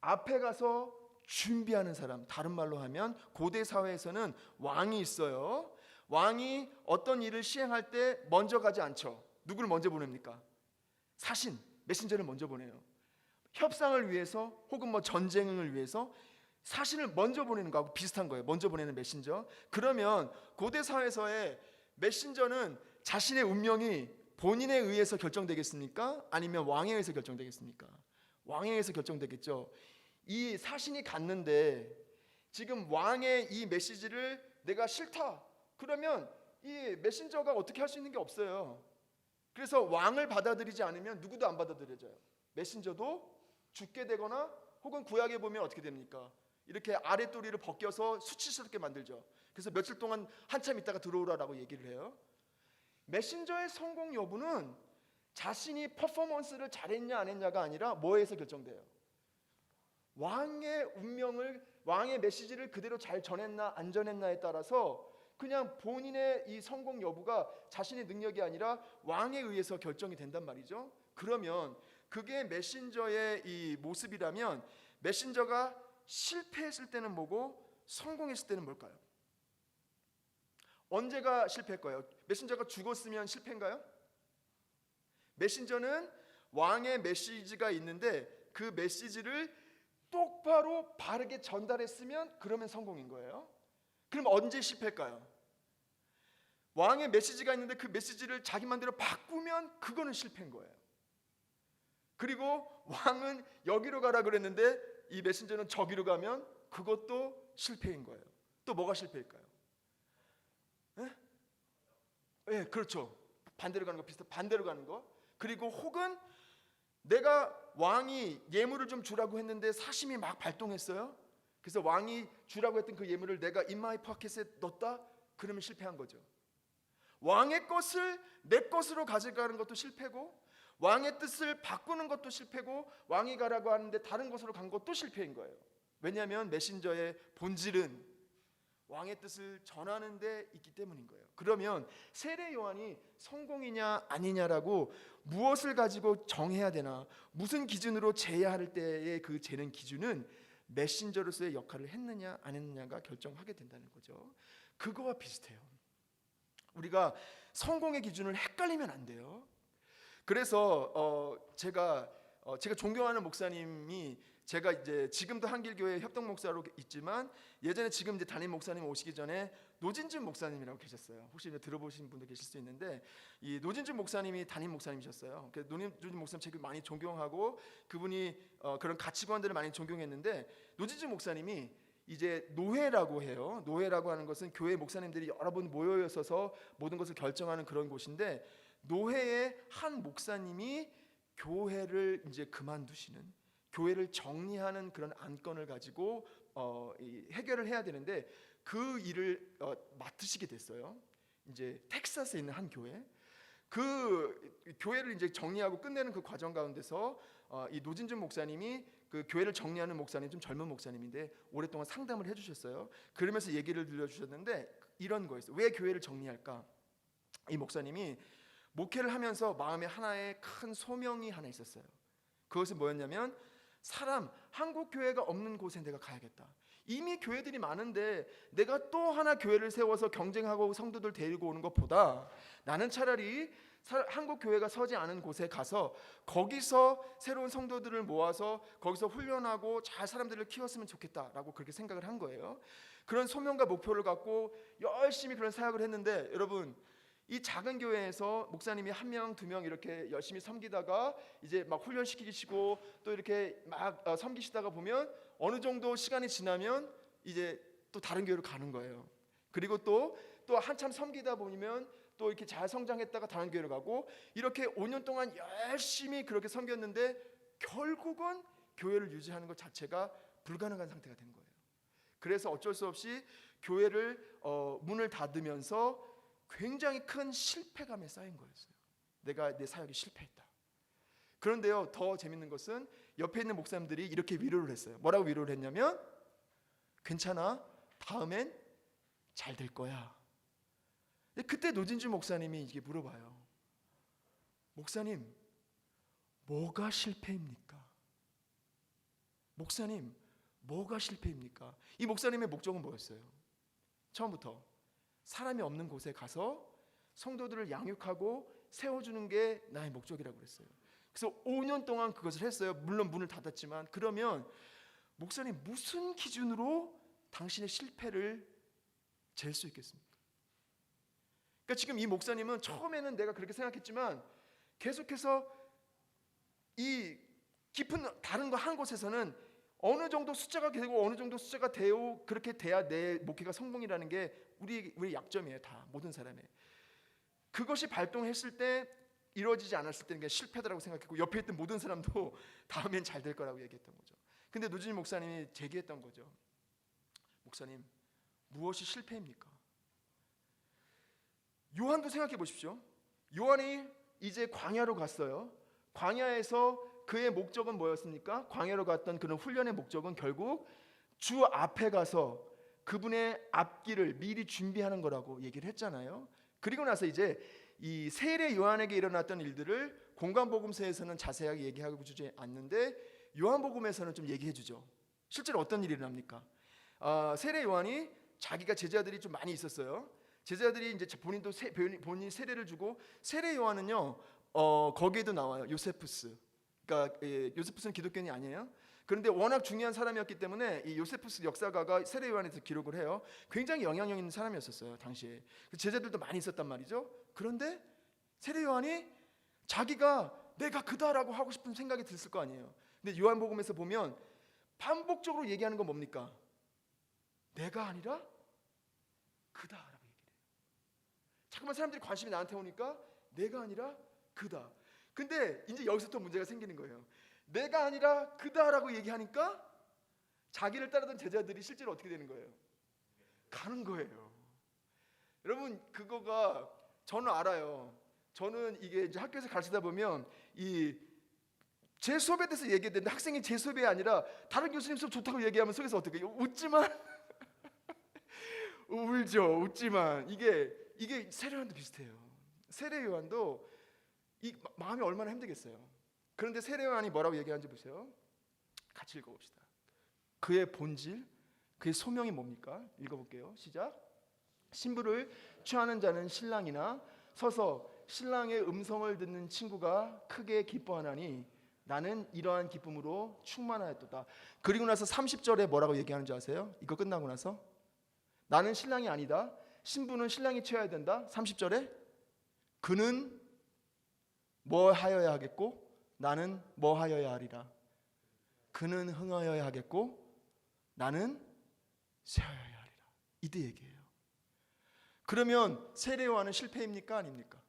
앞에 가서 준비하는 사람. 다른 말로 하면 고대 사회에서는 왕이 있어요. 왕이 어떤 일을 시행할 때 먼저 가지 않죠. 누구를 먼저 보냅니까? 사신, 메신저를 먼저 보내요. 협상을 위해서 혹은 뭐 전쟁을 위해서 사신을 먼저 보내는 거하고 비슷한 거예요. 먼저 보내는 메신저. 그러면 고대 사회에서의 메신저는 자신의 운명이 본인에 의해서 결정되겠습니까? 아니면 왕에 의해서 결정되겠습니까? 왕에 의해서 결정되겠죠. 이 사신이 갔는데 지금 왕의 이 메시지를 내가 싫다, 그러면 이 메신저가 어떻게 할 수 있는 게 없어요. 그래서 왕을 받아들이지 않으면 누구도 안 받아들여져요. 메신저도 죽게 되거나, 혹은 구약에 보면 어떻게 됩니까? 이렇게 아랫도리를 벗겨서 수치스럽게 만들죠. 그래서 며칠 동안 한참 있다가 들어오라라고 얘기를 해요. 메신저의 성공 여부는 자신이 퍼포먼스를 잘했냐 안 했냐가 아니라 뭐에서 결정돼요? 왕의 운명을, 왕의 메시지를 그대로 잘 전했나 안 전했나에 따라서 그냥 본인의 이 성공 여부가 자신의 능력이 아니라 왕에 의해서 결정이 된단 말이죠. 그러면 그게 메신저의 이 모습이라면, 메신저가 실패했을 때는 뭐고 성공했을 때는 뭘까요? 언제가 실패일까요? 메신저가 죽었으면 실패인가요? 메신저는 왕의 메시지가 있는데 그 메시지를 똑바로 바르게 전달했으면 그러면 성공인 거예요. 그럼 언제 실패일까요? 왕의 메시지가 있는데 그 메시지를 자기 맘대로 바꾸면 그거는 실패인 거예요. 그리고 왕은 여기로 가라 그랬는데 이 메신저는 저기로 가면 그것도 실패인 거예요. 또 뭐가 실패일까요? 예, 그렇죠. 반대로 가는 거, 비슷한 반대로 가는 거. 그리고 혹은 내가 왕이 예물을 좀 주라고 했는데 사심이 막 발동했어요. 그래서 왕이 주라고 했던 그 예물을 내가 in my pocket에 넣었다? 그러면 실패한 거죠. 왕의 것을 내 것으로 가져가는 것도 실패고, 왕의 뜻을 바꾸는 것도 실패고 왕이 가라고 하는데 다른 곳으로 간 것도 실패인 거예요. 왜냐하면 메신저의 본질은 왕의 뜻을 전하는 데 있기 때문인 거예요. 그러면 세례 요한이 성공이냐 아니냐라고 무엇을 가지고 정해야 되나, 무슨 기준으로 재야 할 때의 그 재는 기준은 메신저로서의 역할을 했느냐 안 했느냐가 결정하게 된다는 거죠. 그거와 비슷해요. 우리가 성공의 기준을 헷갈리면 안 돼요. 그래서 제가 존경하는 목사님이, 제가 이제 지금도 한길교회 협동 목사로 있지만 예전에 지금 이제 담임 목사님 오시기 전에 노진준 목사님이라고 계셨어요. 혹시 들어보신 분도 계실 수 있는데, 이 노진준 목사님이 담임 목사님이셨어요. 그래서 노진준 목사님 제가 많이 존경하고 그분이 그런 가치관들을 많이 존경했는데, 노진준 목사님이 이제 노회라고 해요. 노회라고 하는 것은 교회 목사님들이 여러 분 모여 있어서 모든 것을 결정하는 그런 곳인데, 노회의 한 목사님이 교회를 이제 그만두시는, 교회를 정리하는 그런 안건을 가지고 해결을 해야 되는데 그 일을 맡으시게 됐어요. 이제 텍사스에 있는 한 교회, 그 교회를 이제 정리하고 끝내는 그 과정 가운데서 이 노진준 목사님이, 그 교회를 정리하는 목사님, 좀 젊은 목사님인데 오랫동안 상담을 해주셨어요. 그러면서 얘기를 들려주셨는데 이런 거였어요. 왜 교회를 정리할까? 이 목사님이 목회를 하면서 마음에 하나의 큰 소명이 하나 있었어요. 그것은 뭐였냐면, 한국 교회가 없는 곳에 내가 가야겠다. 이미 교회들이 많은데 내가 또 하나 교회를 세워서 경쟁하고 성도들 데리고 오는 것보다 나는 차라리 한국 교회가 서지 않은 곳에 가서 거기서 새로운 성도들을 모아서 거기서 훈련하고 잘 사람들을 키웠으면 좋겠다라고 그렇게 생각을 한 거예요. 그런 소명과 목표를 갖고 열심히 그런 사역을 했는데, 여러분, 이 작은 교회에서 목사님이 한 명, 두 명 이렇게 열심히 섬기다가 이제 막 훈련시키시고 또 이렇게 막 섬기시다가 보면 어느 정도 시간이 지나면 이제 또 다른 교회로 가는 거예요. 그리고 또 한참 섬기다 보면 또 이렇게 잘 성장했다가 다른 교회로 가고, 이렇게 5년 동안 열심히 그렇게 섬겼는데 결국은 교회를 유지하는 것 자체가 불가능한 상태가 된 거예요. 그래서 어쩔 수 없이 교회를 문을 닫으면서 굉장히 큰 실패감에 쌓인 거였어요. 내가 내 사역이 실패했다. 그런데요, 더 재밌는 것은 옆에 있는 목사님들이 이렇게 위로를 했어요. 뭐라고 위로를 했냐면, 괜찮아, 다음엔 잘 될 거야. 그때 노진주 목사님이 이게 물어봐요. 목사님, 뭐가 실패입니까? 목사님, 뭐가 실패입니까? 이 목사님의 목적은 뭐였어요? 처음부터 사람이 없는 곳에 가서 성도들을 양육하고 세워주는 게 나의 목적이라고 그랬어요. 그래서 5년 동안 그것을 했어요. 물론 문을 닫았지만. 그러면 목사님, 무슨 기준으로 당신의 실패를 잴 수 있겠습니까? 그러니까 지금 이 목사님은 처음에는 내가 그렇게 생각했지만 계속해서 이 깊은 다른 거 한 곳에서는 어느 정도 숫자가 되고 어느 정도 숫자가 되어 그렇게 돼야 내 목회가 성공이라는 게 우리 약점이에요. 다 모든 사람의. 그것이 발동했을 때 이루어지지 않았을 때는 그냥 실패다라고 생각했고, 옆에 있던 모든 사람도 다음엔 잘 될 거라고 얘기했던 거죠. 근데 노진희 목사님이 제기했던 거죠. 목사님, 무엇이 실패입니까? 요한도 생각해 보십시오. 요한이 이제 광야로 갔어요. 광야에서 그의 목적은 뭐였습니까? 광야로 갔던 그런 훈련의 목적은 결국 주 앞에 가서 그분의 앞길을 미리 준비하는 거라고 얘기를 했잖아요. 그리고 나서 이제 이 세례 요한에게 일어났던 일들을 공관복음서에서는 자세하게 얘기하고 주지 않는데 요한복음에서는 좀 얘기해 주죠. 실제로 어떤 일이 일어납니까? 세례 요한이 자기가 제자들이 좀 많이 있었어요. 제자들이 이제 본인이 세례를 주고, 세례 요한은요 거기에도 나와요. 요세푸스. 그러니까 요세푸스는 기독교인이 아니에요. 그런데 워낙 중요한 사람이었기 때문에 이 요세푸스 역사가가 세례 요한에서 기록을 해요. 굉장히 영향력 있는 사람이었었어요 당시에. 제자들도 많이 있었단 말이죠. 그런데 세례 요한이 자기가 내가 그다라고 하고 싶은 생각이 들었을 거 아니에요. 근데 요한복음에서 보면 반복적으로 얘기하는 건 뭡니까? 내가 아니라 그다라고 얘기해요. 자꾸만 사람들이 관심이 나한테 오니까 내가 아니라 그다. 근데 이제 여기서 또 문제가 생기는 거예요. 내가 아니라 그다라고 얘기하니까 자기를 따르던 제자들이 실제로 어떻게 되는 거예요? 가는 거예요. 여러분, 그거가 저는 알아요. 저는 이게 이제 학교에서 가르치다 보면 이 제 수업에 대해서 얘기했는데 학생이 제 수업이 아니라 다른 교수님 수업 좋다고 얘기하면 속에서 어떻게 해요? 웃지만 울죠. 웃지만 이게 세례요한도 비슷해요. 세례요한도 이 마음이 얼마나 힘들겠어요. 그런데 세례요한이 뭐라고 얘기하는지 보세요. 같이 읽어봅시다. 그의 본질, 그의 소명이 뭡니까? 읽어볼게요. 시작. 신부를 취하는 자는 신랑이나 서서 신랑의 음성을 듣는 친구가 크게 기뻐하나니 나는 이러한 기쁨으로 충만하였도다. 그리고 나서 30절에 뭐라고 얘기하는지 아세요? 이거 끝나고 나서 나는 신랑이 아니다. 신부는 신랑이 취해야 된다. 30절에 그는 뭐 하여야 하겠고 나는 뭐 하여야 하리라. 그는 흥하여야 하겠고 나는 쇠하여야 하리라. 이때 얘기해요. 그러면 세례요한은 실패입니까? 아닙니까?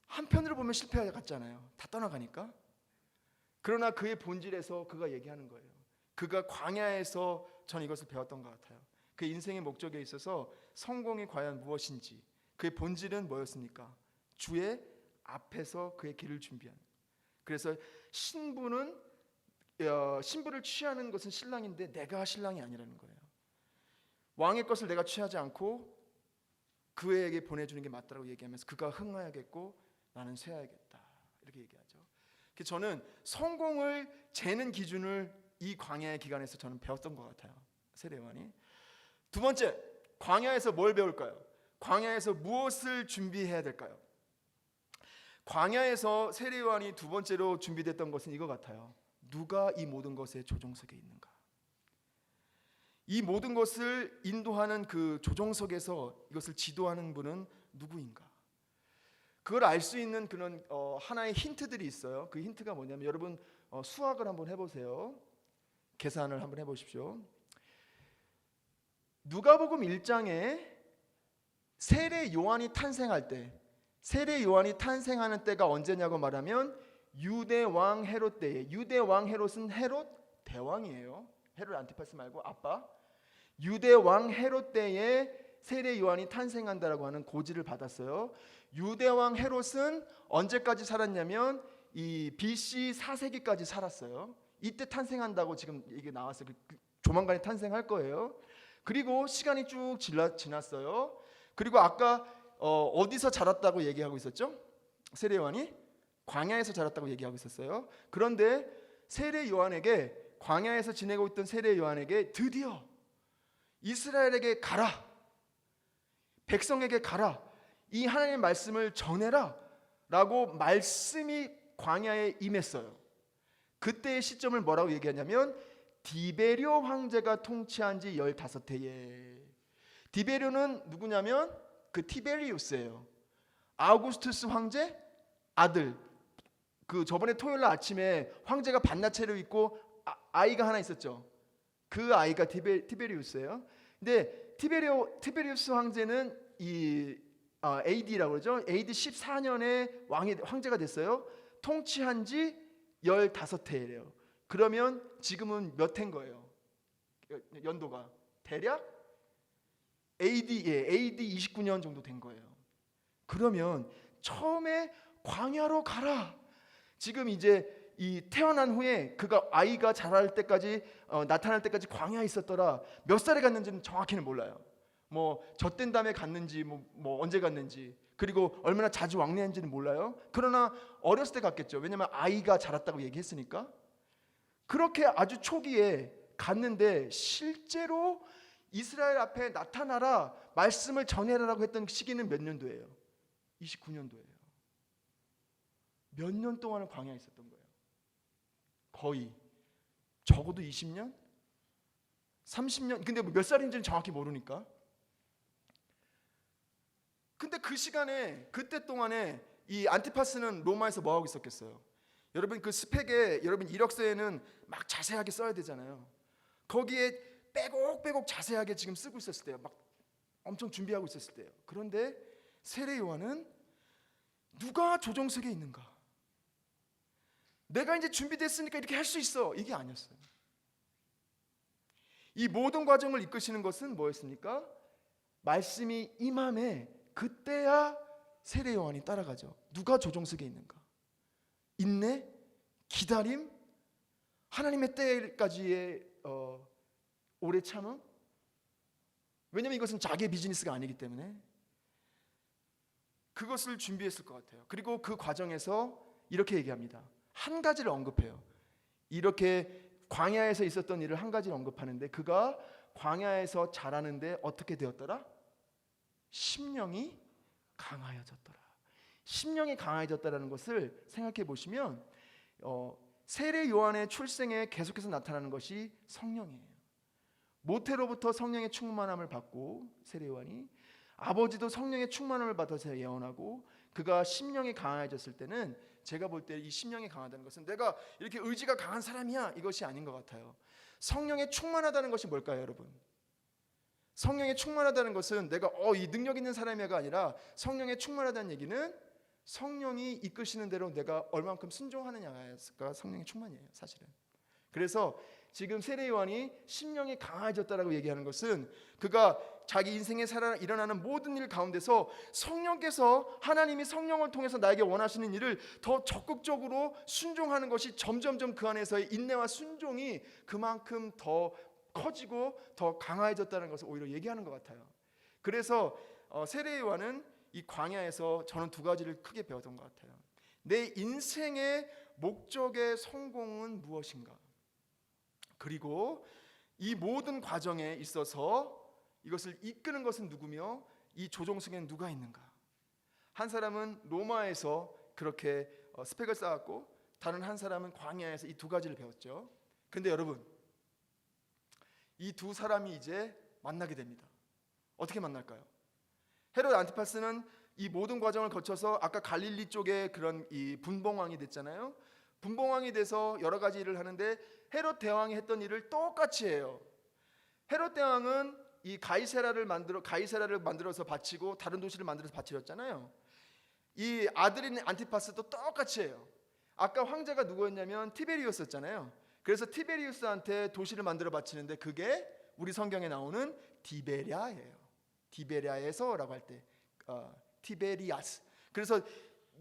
한편으로 보면 실패 같잖아요. 다 떠나가니까. 그러나 그의 본질에서 그가 얘기하는 거예요. 그가 광야에서 전 이것을 배웠던 것 같아요. 그 인생의 목적에 있어서 성공이 과연 무엇인지, 그의 본질은 뭐였습니까? 주의 앞에서 그의 길을 준비하는. 그래서 신부를 취하는 것은 신랑인데 내가 신랑이 아니라는 거예요. 왕의 것을 내가 취하지 않고 그에게 보내주는 게 맞다라고 얘기하면서 그가 흥하야겠고 나는 쇠하야겠다 이렇게 얘기하죠. 저는 성공을 재는 기준을 이 광야의 기간에서 저는 배웠던 것 같아요. 세례요한이. 두 번째, 광야에서 뭘 배울까요? 광야에서 무엇을 준비해야 될까요? 광야에서 세례요한이 두 번째로 준비됐던 것은 이거 같아요. 누가 이 모든 것의 조종석에 있는가? 이 모든 것을 인도하는 그 조종석에서 이것을 지도하는 분은 누구인가? 그걸 알 수 있는 그런 하나의 힌트들이 있어요. 그 힌트가 뭐냐면 여러분 수학을 한번 해보세요. 계산을 한번 해보십시오. 누가복음 1장에 세례 요한이 탄생할 때, 세례 요한이 탄생하는 때가 언제냐고 말하면 유대 왕 헤롯 때에, 유대 왕 헤롯은 헤롯 대왕이에요. 헤롯 안티파스 말고 아빠. 유대 왕 헤롯 때에 세례 요한이 탄생한다라고 하는 고지를 받았어요. 유대 왕 헤롯은 언제까지 살았냐면 이 BC 4세기까지 살았어요. 이때 탄생한다고 지금 이게 나왔어요. 조만간에 탄생할 거예요. 그리고 시간이 쭉 지났어요. 그리고 아까 어디서 자랐다고 얘기하고 있었죠? 세례 요한이 광야에서 자랐다고 얘기하고 있었어요. 그런데 세례 요한에게, 광야에서 지내고 있던 세례 요한에게 드디어 이스라엘에게 가라, 백성에게 가라, 이 하나님의 말씀을 전해라 라고 말씀이 광야에 임했어요. 그때의 시점을 뭐라고 얘기하냐면 디베rio 황제가 통치한 지 15해에, 디베료는 누구냐면 그 티베리우스예요. 아우구스투스 황제 아들. 그 저번에 토요일 날 아침에 황제가 반나체를 입고 아이가 하나 있었죠. 그 아이가 티베리우스예요. 근데 티베리우스 황제는 이 AD라고 그러죠. AD 14년에 황제가 됐어요. 통치한 지 15해래요. 그러면 지금은 몇 해인 거예요? 연도가 대략 AD 29년 정도 된 거예요. 그러면 처음에 광야로 가라. 지금 이제 이 태어난 후에 그가 아이가 자랄 때까지 나타날 때까지 광야에 있었더라. 몇 살에 갔는지는 정확히는 몰라요. 뭐 젖된 다음에 갔는지 뭐 언제 갔는지, 그리고 얼마나 자주 왕래한지는 몰라요. 그러나 어렸을 때 갔겠죠. 왜냐면 아이가 자랐다고 얘기했으니까. 그렇게 아주 초기에 갔는데 실제로 이스라엘 앞에 나타나라, 말씀을 전해라라고 했던 시기는 몇 년도예요? 29년도예요. 몇 년 동안은 광야에 있었던 거예요. 거의 적어도 20년? 30년? 근데 몇 살인지는 정확히 모르니까. 근데 그 시간에, 그때 동안에 이 안티파스는 로마에서 뭐 하고 있었겠어요? 여러분 그 스펙에, 여러분 이력서에는 막 자세하게 써야 되잖아요. 거기에 빼곡 자세하게 지금 쓰고 있었을 때요. 막 엄청 준비하고 있었을 때요. 그런데 세례 요한은 누가 조종석에 있는가? 내가 이제 준비됐으니까 이렇게 할 수 있어. 이게 아니었어요. 이 모든 과정을 이끄시는 것은 뭐였습니까? 말씀이 임함에 그때야 세례 요한이 따라가죠. 누가 조종석에 있는가? 인내, 기다림, 하나님의 때까지의 오래 참음. 왜냐하면 이것은 자기의 비즈니스가 아니기 때문에 그것을 준비했을 것 같아요. 그리고 그 과정에서 이렇게 얘기합니다. 한 가지를 언급해요. 이렇게 광야에서 있었던 일을 한 가지를 언급하는데, 그가 광야에서 자라는데 어떻게 되었더라? 심령이 강하여졌더라. 심령이 강하여졌다라는 것을 생각해 보시면 세례 요한의 출생에 계속해서 나타나는 것이 성령이에요. 모태로부터 성령의 충만함을 받고 세례 요한이, 아버지도 성령의 충만함을 받아서 예언하고, 그가 심령이 강해졌을 때는 제가 볼 때 이 심령이 강하다는 것은 내가 이렇게 의지가 강한 사람이야, 이것이 아닌 것 같아요. 성령에 충만하다는 것이 뭘까요, 여러분? 성령에 충만하다는 것은 내가 이 능력 있는 사람이야가 아니라, 성령에 충만하다는 얘기는 성령이 이끄시는 대로 내가 얼만큼 순종하느냐가 성령의 충만이에요, 사실은. 그래서 지금 세례 요한이 심령이 강해졌다라고 얘기하는 것은 그가 자기 인생에 일어나는 모든 일 가운데서 성령께서, 하나님이 성령을 통해서 나에게 원하시는 일을 더 적극적으로 순종하는 것이 점점점 그 안에서의 인내와 순종이 그만큼 더 커지고 더 강해졌다는 것을 오히려 얘기하는 것 같아요. 그래서 세례 요한은 이 광야에서 저는 두 가지를 크게 배웠던 것 같아요. 내 인생의 목적의 성공은 무엇인가? 그리고 이 모든 과정에 있어서 이것을 이끄는 것은 누구며 이 조종석에는 누가 있는가? 한 사람은 로마에서 그렇게 스펙을 쌓았고, 다른 한 사람은 광야에서 이 두 가지를 배웠죠. 근데 여러분, 이 두 사람이 이제 만나게 됩니다. 어떻게 만날까요? 헤롯 안티파스는 이 모든 과정을 거쳐서 아까 갈릴리 쪽에 그런 이 분봉왕이 됐잖아요. 분봉왕이 돼서 여러 가지 일을 하는데, 헤롯 대왕이 했던 일을 똑같이 해요. 헤롯 대왕은 이 가이사라를 만들어서 바치고 다른 도시를 만들어서 바치렸잖아요. 이 아들인 안티파스도 똑같이 해요. 아까 황제가 누구였냐면 티베리우스였잖아요. 그래서 티베리우스한테 도시를 만들어 바치는데, 그게 우리 성경에 나오는 디베랴예요. 디베랴에서라고 할 때 티베리아스. 그래서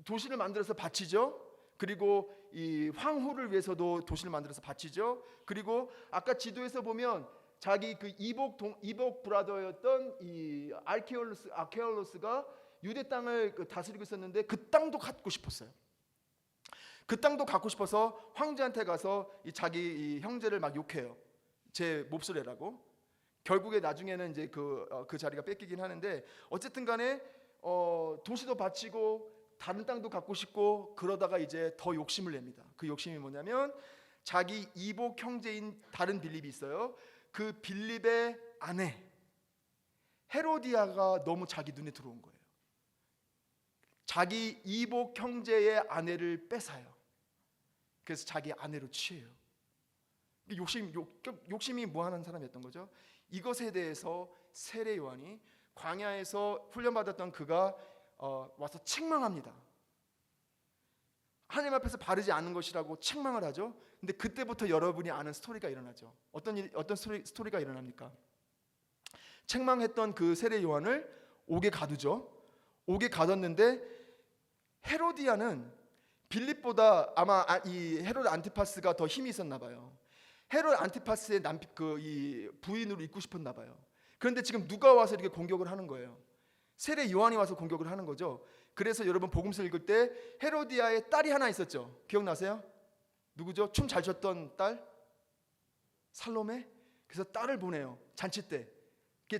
도시를 만들어서 바치죠. 그리고 이 황후를 위해서도 도시를 만들어서 바치죠. 그리고 아까 지도에서 보면 자기 그 이복 브라더였던 이 아케올로스가 유대 땅을 다스리고 있었는데, 그 땅도 갖고 싶었어요. 그 땅도 갖고 싶어서 황제한테 가서 자기 형제를 막 욕해요. 제 몹쓸애라고. 결국에 나중에는 이제 그 자리가 뺏기긴 하는데, 어쨌든 간에 도시도 바치고 다른 땅도 갖고 싶고, 그러다가 이제 더 욕심을 냅니다. 그 욕심이 뭐냐면, 자기 이복 형제인 다른 빌립이 있어요. 그 빌립의 아내 헤로디아가 너무 자기 눈에 들어온 거예요. 자기 이복 형제의 아내를 뺏어요. 그래서 자기 아내로 취해요. 욕심이 무한한 사람이었던 거죠. 이것에 대해서 세례 요한이, 광야에서 훈련받았던 그가 와서 책망합니다. 하나님 앞에서 바르지 않은 것이라고 책망을 하죠. 근데 그때부터 여러분이 아는 스토리가 일어나죠. 어떤 스토리가 일어납니까? 책망했던 그 세례 요한을 옥에 가두죠. 옥에 가뒀는데, 헤로디아는 빌립보다 아마 이 헤롯 안티파스가 더 힘이 있었나 봐요. 헤롯 안티파스의 이 부인으로 있고 싶었나 봐요. 그런데 지금 누가 와서 이렇게 공격을 하는 거예요? 세례 요한이 와서 공격을 하는 거죠. 그래서 여러분 복음서 읽을 때 헤로디아의 딸이 하나 있었죠. 기억나세요? 누구죠? 춤 잘 췄던 딸? 살로메? 그래서 딸을 보내요. 잔치 때.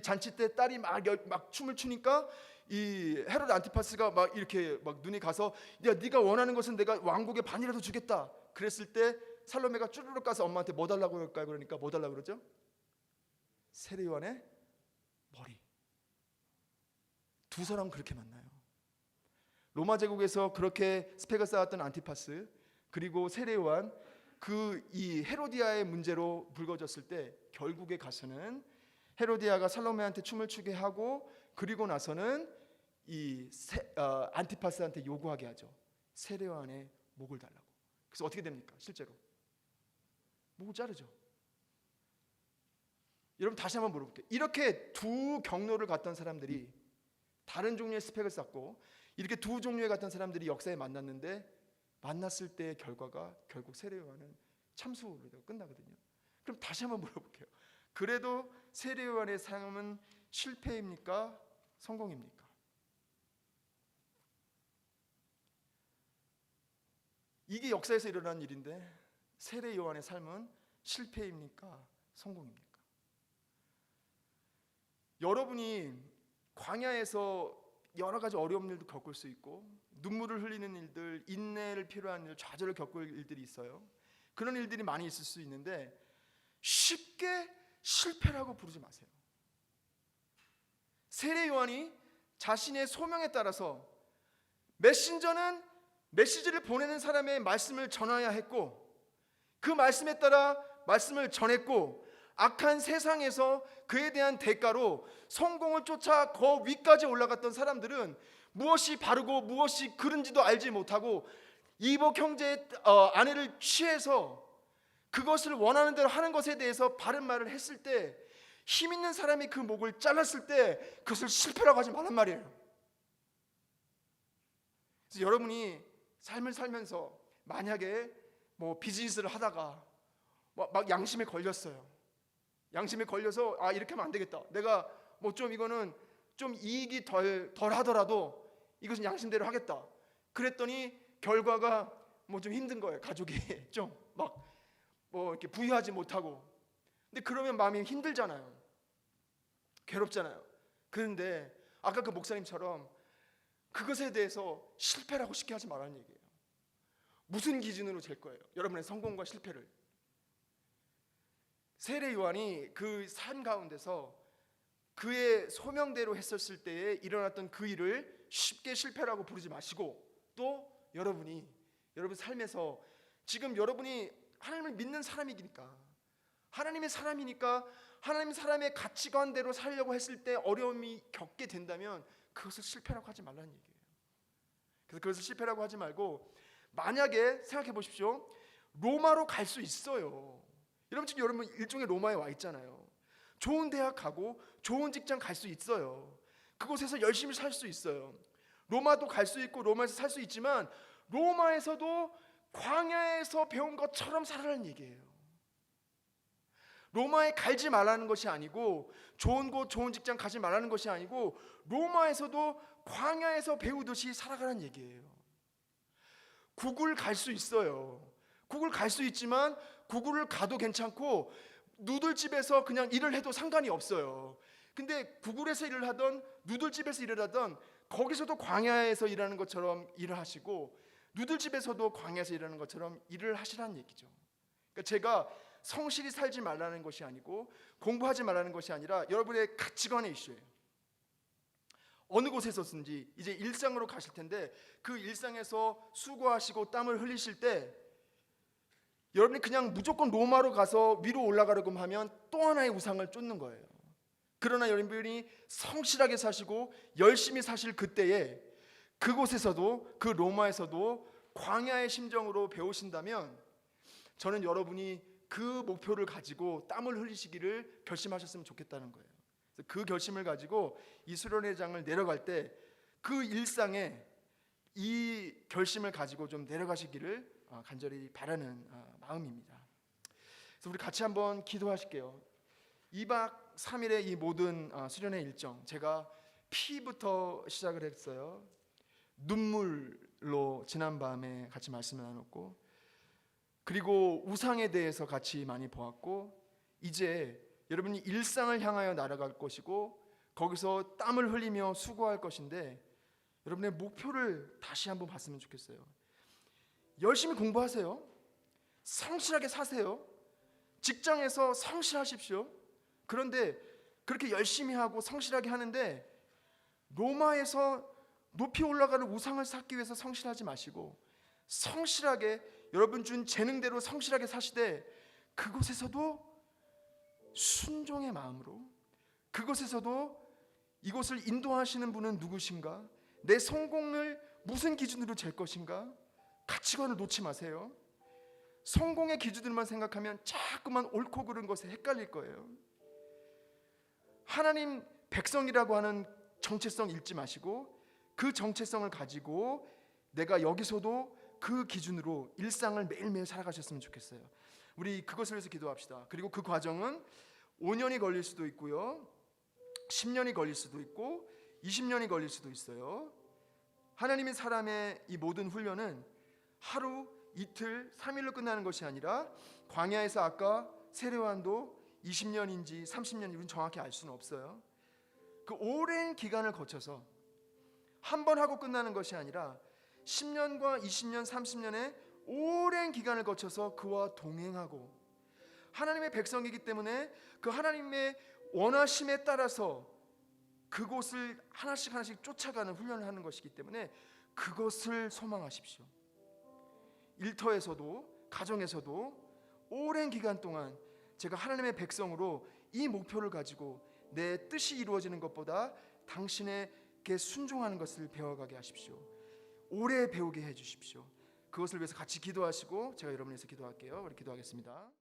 잔치 때 딸이 막 춤을 추니까 이 헤롯 안티파스가 막 이렇게 막 눈이 가서, 야, 네가 원하는 것은 내가 왕국의 반이라도 주겠다. 그랬을 때 살로메가 쭈르륵 가서 엄마한테 뭐 달라고 할까요? 그러니까 뭐 달라고 그러죠? 세례 요한의 머리. 두 사람 그렇게 만나요. 로마 제국에서 그렇게 스펙을 쌓았던 안티파스, 그리고 세례 요한, 이 헤로디아의 문제로 불거졌을 때 결국에 가서는 헤로디아가 살로메한테 춤을 추게 하고, 그리고 나서는 안티파스한테 요구하게 하죠. 세례 요한의 목을 달라고. 그래서 어떻게 됩니까? 실제로 목을 자르죠. 여러분 다시 한번 물어볼게요. 이렇게 두 경로를 갔던 사람들이 다른 종류의 스펙을 쌓고, 이렇게 두 종류의 같은 사람들이 역사에 만났는데 만났을 때의 결과가 결국 세례 요한은 참수로 끝나거든요. 그럼 다시 한번 물어볼게요. 그래도 세례 요한의 삶은 실패입니까? 성공입니까? 이게 역사에서 일어난 일인데 세례 요한의 삶은 실패입니까? 성공입니까? 여러분이 광야에서 여러 가지 어려운 일도 겪을 수 있고 눈물을 흘리는 일들, 인내를 필요한 일, 좌절을 겪을 일들이 있어요. 그런 일들이 많이 있을 수 있는데 쉽게 실패라고 부르지 마세요. 세례 요한이 자신의 소명에 따라서 메신저는 메시지를 보내는 사람의 말씀을 전해야 했고 그 말씀에 따라 말씀을 전했고 악한 세상에서 그에 대한 대가로 성공을 쫓아 그 위까지 올라갔던 사람들은 무엇이 바르고 무엇이 그른지도 알지 못하고 이복 형제의 아내를 취해서 그것을 원하는 대로 하는 것에 대해서 바른 말을 했을 때 힘 있는 사람이 그 목을 잘랐을 때 그것을 실패라고 하지 말란 말이에요. 그래서 여러분이 삶을 살면서 만약에 뭐 비즈니스를 하다가 막 양심에 걸렸어요. 양심에 걸려서 이렇게 하면 안 되겠다. 내가 뭐 좀 이거는 좀 이익이 덜 하더라도 이것은 양심대로 하겠다. 그랬더니 결과가 뭐 좀 힘든 거예요. 가족이 좀 막 뭐 이렇게 부유하지 못하고. 근데 그러면 마음이 힘들잖아요. 괴롭잖아요. 그런데 아까 그 목사님처럼 그것에 대해서 실패라고 쉽게 하지 말라는 얘기예요. 무슨 기준으로 잴 거예요? 여러분의 성공과 실패를. 세례 요한이 그 삶 가운데서 그의 소명대로 했었을 때에 일어났던 그 일을 쉽게 실패라고 부르지 마시고 또 여러분 삶에서 지금 여러분이 하나님을 믿는 사람이니까 하나님의 사람이니까 하나님 사람의 가치관대로 살려고 했을 때 어려움이 겪게 된다면 그것을 실패라고 하지 말라는 얘기예요. 그래서 그것을 실패라고 하지 말고 만약에 생각해 보십시오. 로마로 갈 수 있어요. 여러분 지금 여러분 일종의 로마에 와 있잖아요. 좋은 대학 가고 좋은 직장 갈 수 있어요. 그곳에서 열심히 살 수 있어요. 로마도 갈 수 있고 로마에서 살 수 있지만 로마에서도 광야에서 배운 것처럼 살아라는 얘기예요. 로마에 갈지 말라는 것이 아니고 좋은 곳 좋은 직장 가지 말라는 것이 아니고 로마에서도 광야에서 배우듯이 살아가라는 얘기예요. 구글 갈 수 있어요. 구글 갈 수 있지만 구글을 가도 괜찮고 누들집에서 그냥 일을 해도 상관이 없어요. 근데 구글에서 일을 하던 누들집에서 일을 하던 거기서도 광야에서 일하는 것처럼 일을 하시고 누들집에서도 광야에서 일하는 것처럼 일을 하시라는 얘기죠. 그러니까 제가 성실히 살지 말라는 것이 아니고 공부하지 말라는 것이 아니라 여러분의 가치관의 이슈예요. 어느 곳에서든지 이제 일상으로 가실 텐데 그 일상에서 수고하시고 땀을 흘리실 때 여러분이 그냥 무조건 로마로 가서 위로 올라가려고 하면 또 하나의 우상을 쫓는 거예요. 그러나 여러분이 성실하게 사시고 열심히 사실 그때에 그곳에서도 그 로마에서도 광야의 심정으로 배우신다면 저는 여러분이 그 목표를 가지고 땀을 흘리시기를 결심하셨으면 좋겠다는 거예요. 그래서 그 결심을 가지고 이 수련회 장을 내려갈 때 그 일상에 이 결심을 가지고 좀 내려가시기를 간절히 바라는 마음입니다. 그래서 우리 같이 한번 기도하실게요. 2박 3일의 이 모든 수련회 일정 제가 피부터 시작을 했어요. 눈물로 지난밤에 같이 말씀을 나눴고 그리고 우상에 대해서 같이 많이 보았고 이제 여러분이 일상을 향하여 날아갈 것이고 거기서 땀을 흘리며 수고할 것인데 여러분의 목표를 다시 한번 봤으면 좋겠어요. 열심히 공부하세요. 성실하게 사세요. 직장에서 성실하십시오. 그런데 그렇게 열심히 하고 성실하게 하는데 로마에서 높이 올라가는 우상을 쌓기 위해서 성실하지 마시고 성실하게 여러분 준 재능대로 성실하게 사시되 그곳에서도 순종의 마음으로 그곳에서도 이곳을 인도하시는 분은 누구신가? 내 성공을 무슨 기준으로 잴 것인가? 가치관을 놓지 마세요. 성공의 기준들만 생각하면 자꾸만 옳고 그른 것에 헷갈릴 거예요. 하나님 백성이라고 하는 정체성 잃지 마시고 그 정체성을 가지고 내가 여기서도 그 기준으로 일상을 매일매일 살아가셨으면 좋겠어요. 우리 그것을 위해서 기도합시다. 그리고 그 과정은 5년이 걸릴 수도 있고요, 10년이 걸릴 수도 있고 20년이 걸릴 수도 있어요. 하나님의 사람의 이 모든 훈련은 하루, 이틀, 3일로 끝나는 것이 아니라 광야에서 아까 세례요한도 20년인지 30년인지 정확히 알 수는 없어요. 그 오랜 기간을 거쳐서 한 번 하고 끝나는 것이 아니라 10년과 20년, 30년의 오랜 기간을 거쳐서 그와 동행하고, 하나님의 백성이기 때문에 그 하나님의 원하심에 따라서 그곳을 하나씩 하나씩 쫓아가는 훈련을 하는 것이기 때문에 그것을 소망하십시오. 일터에서도 가정에서도 오랜 기간 동안 제가 하나님의 백성으로 이 목표를 가지고 내 뜻이 이루어지는 것보다 당신에게 순종하는 것을 배워가게 하십시오. 오래 배우게 해주십시오. 그것을 위해서 같이 기도하시고 제가 여러분을 위해서 기도할게요. 우리 기도하겠습니다.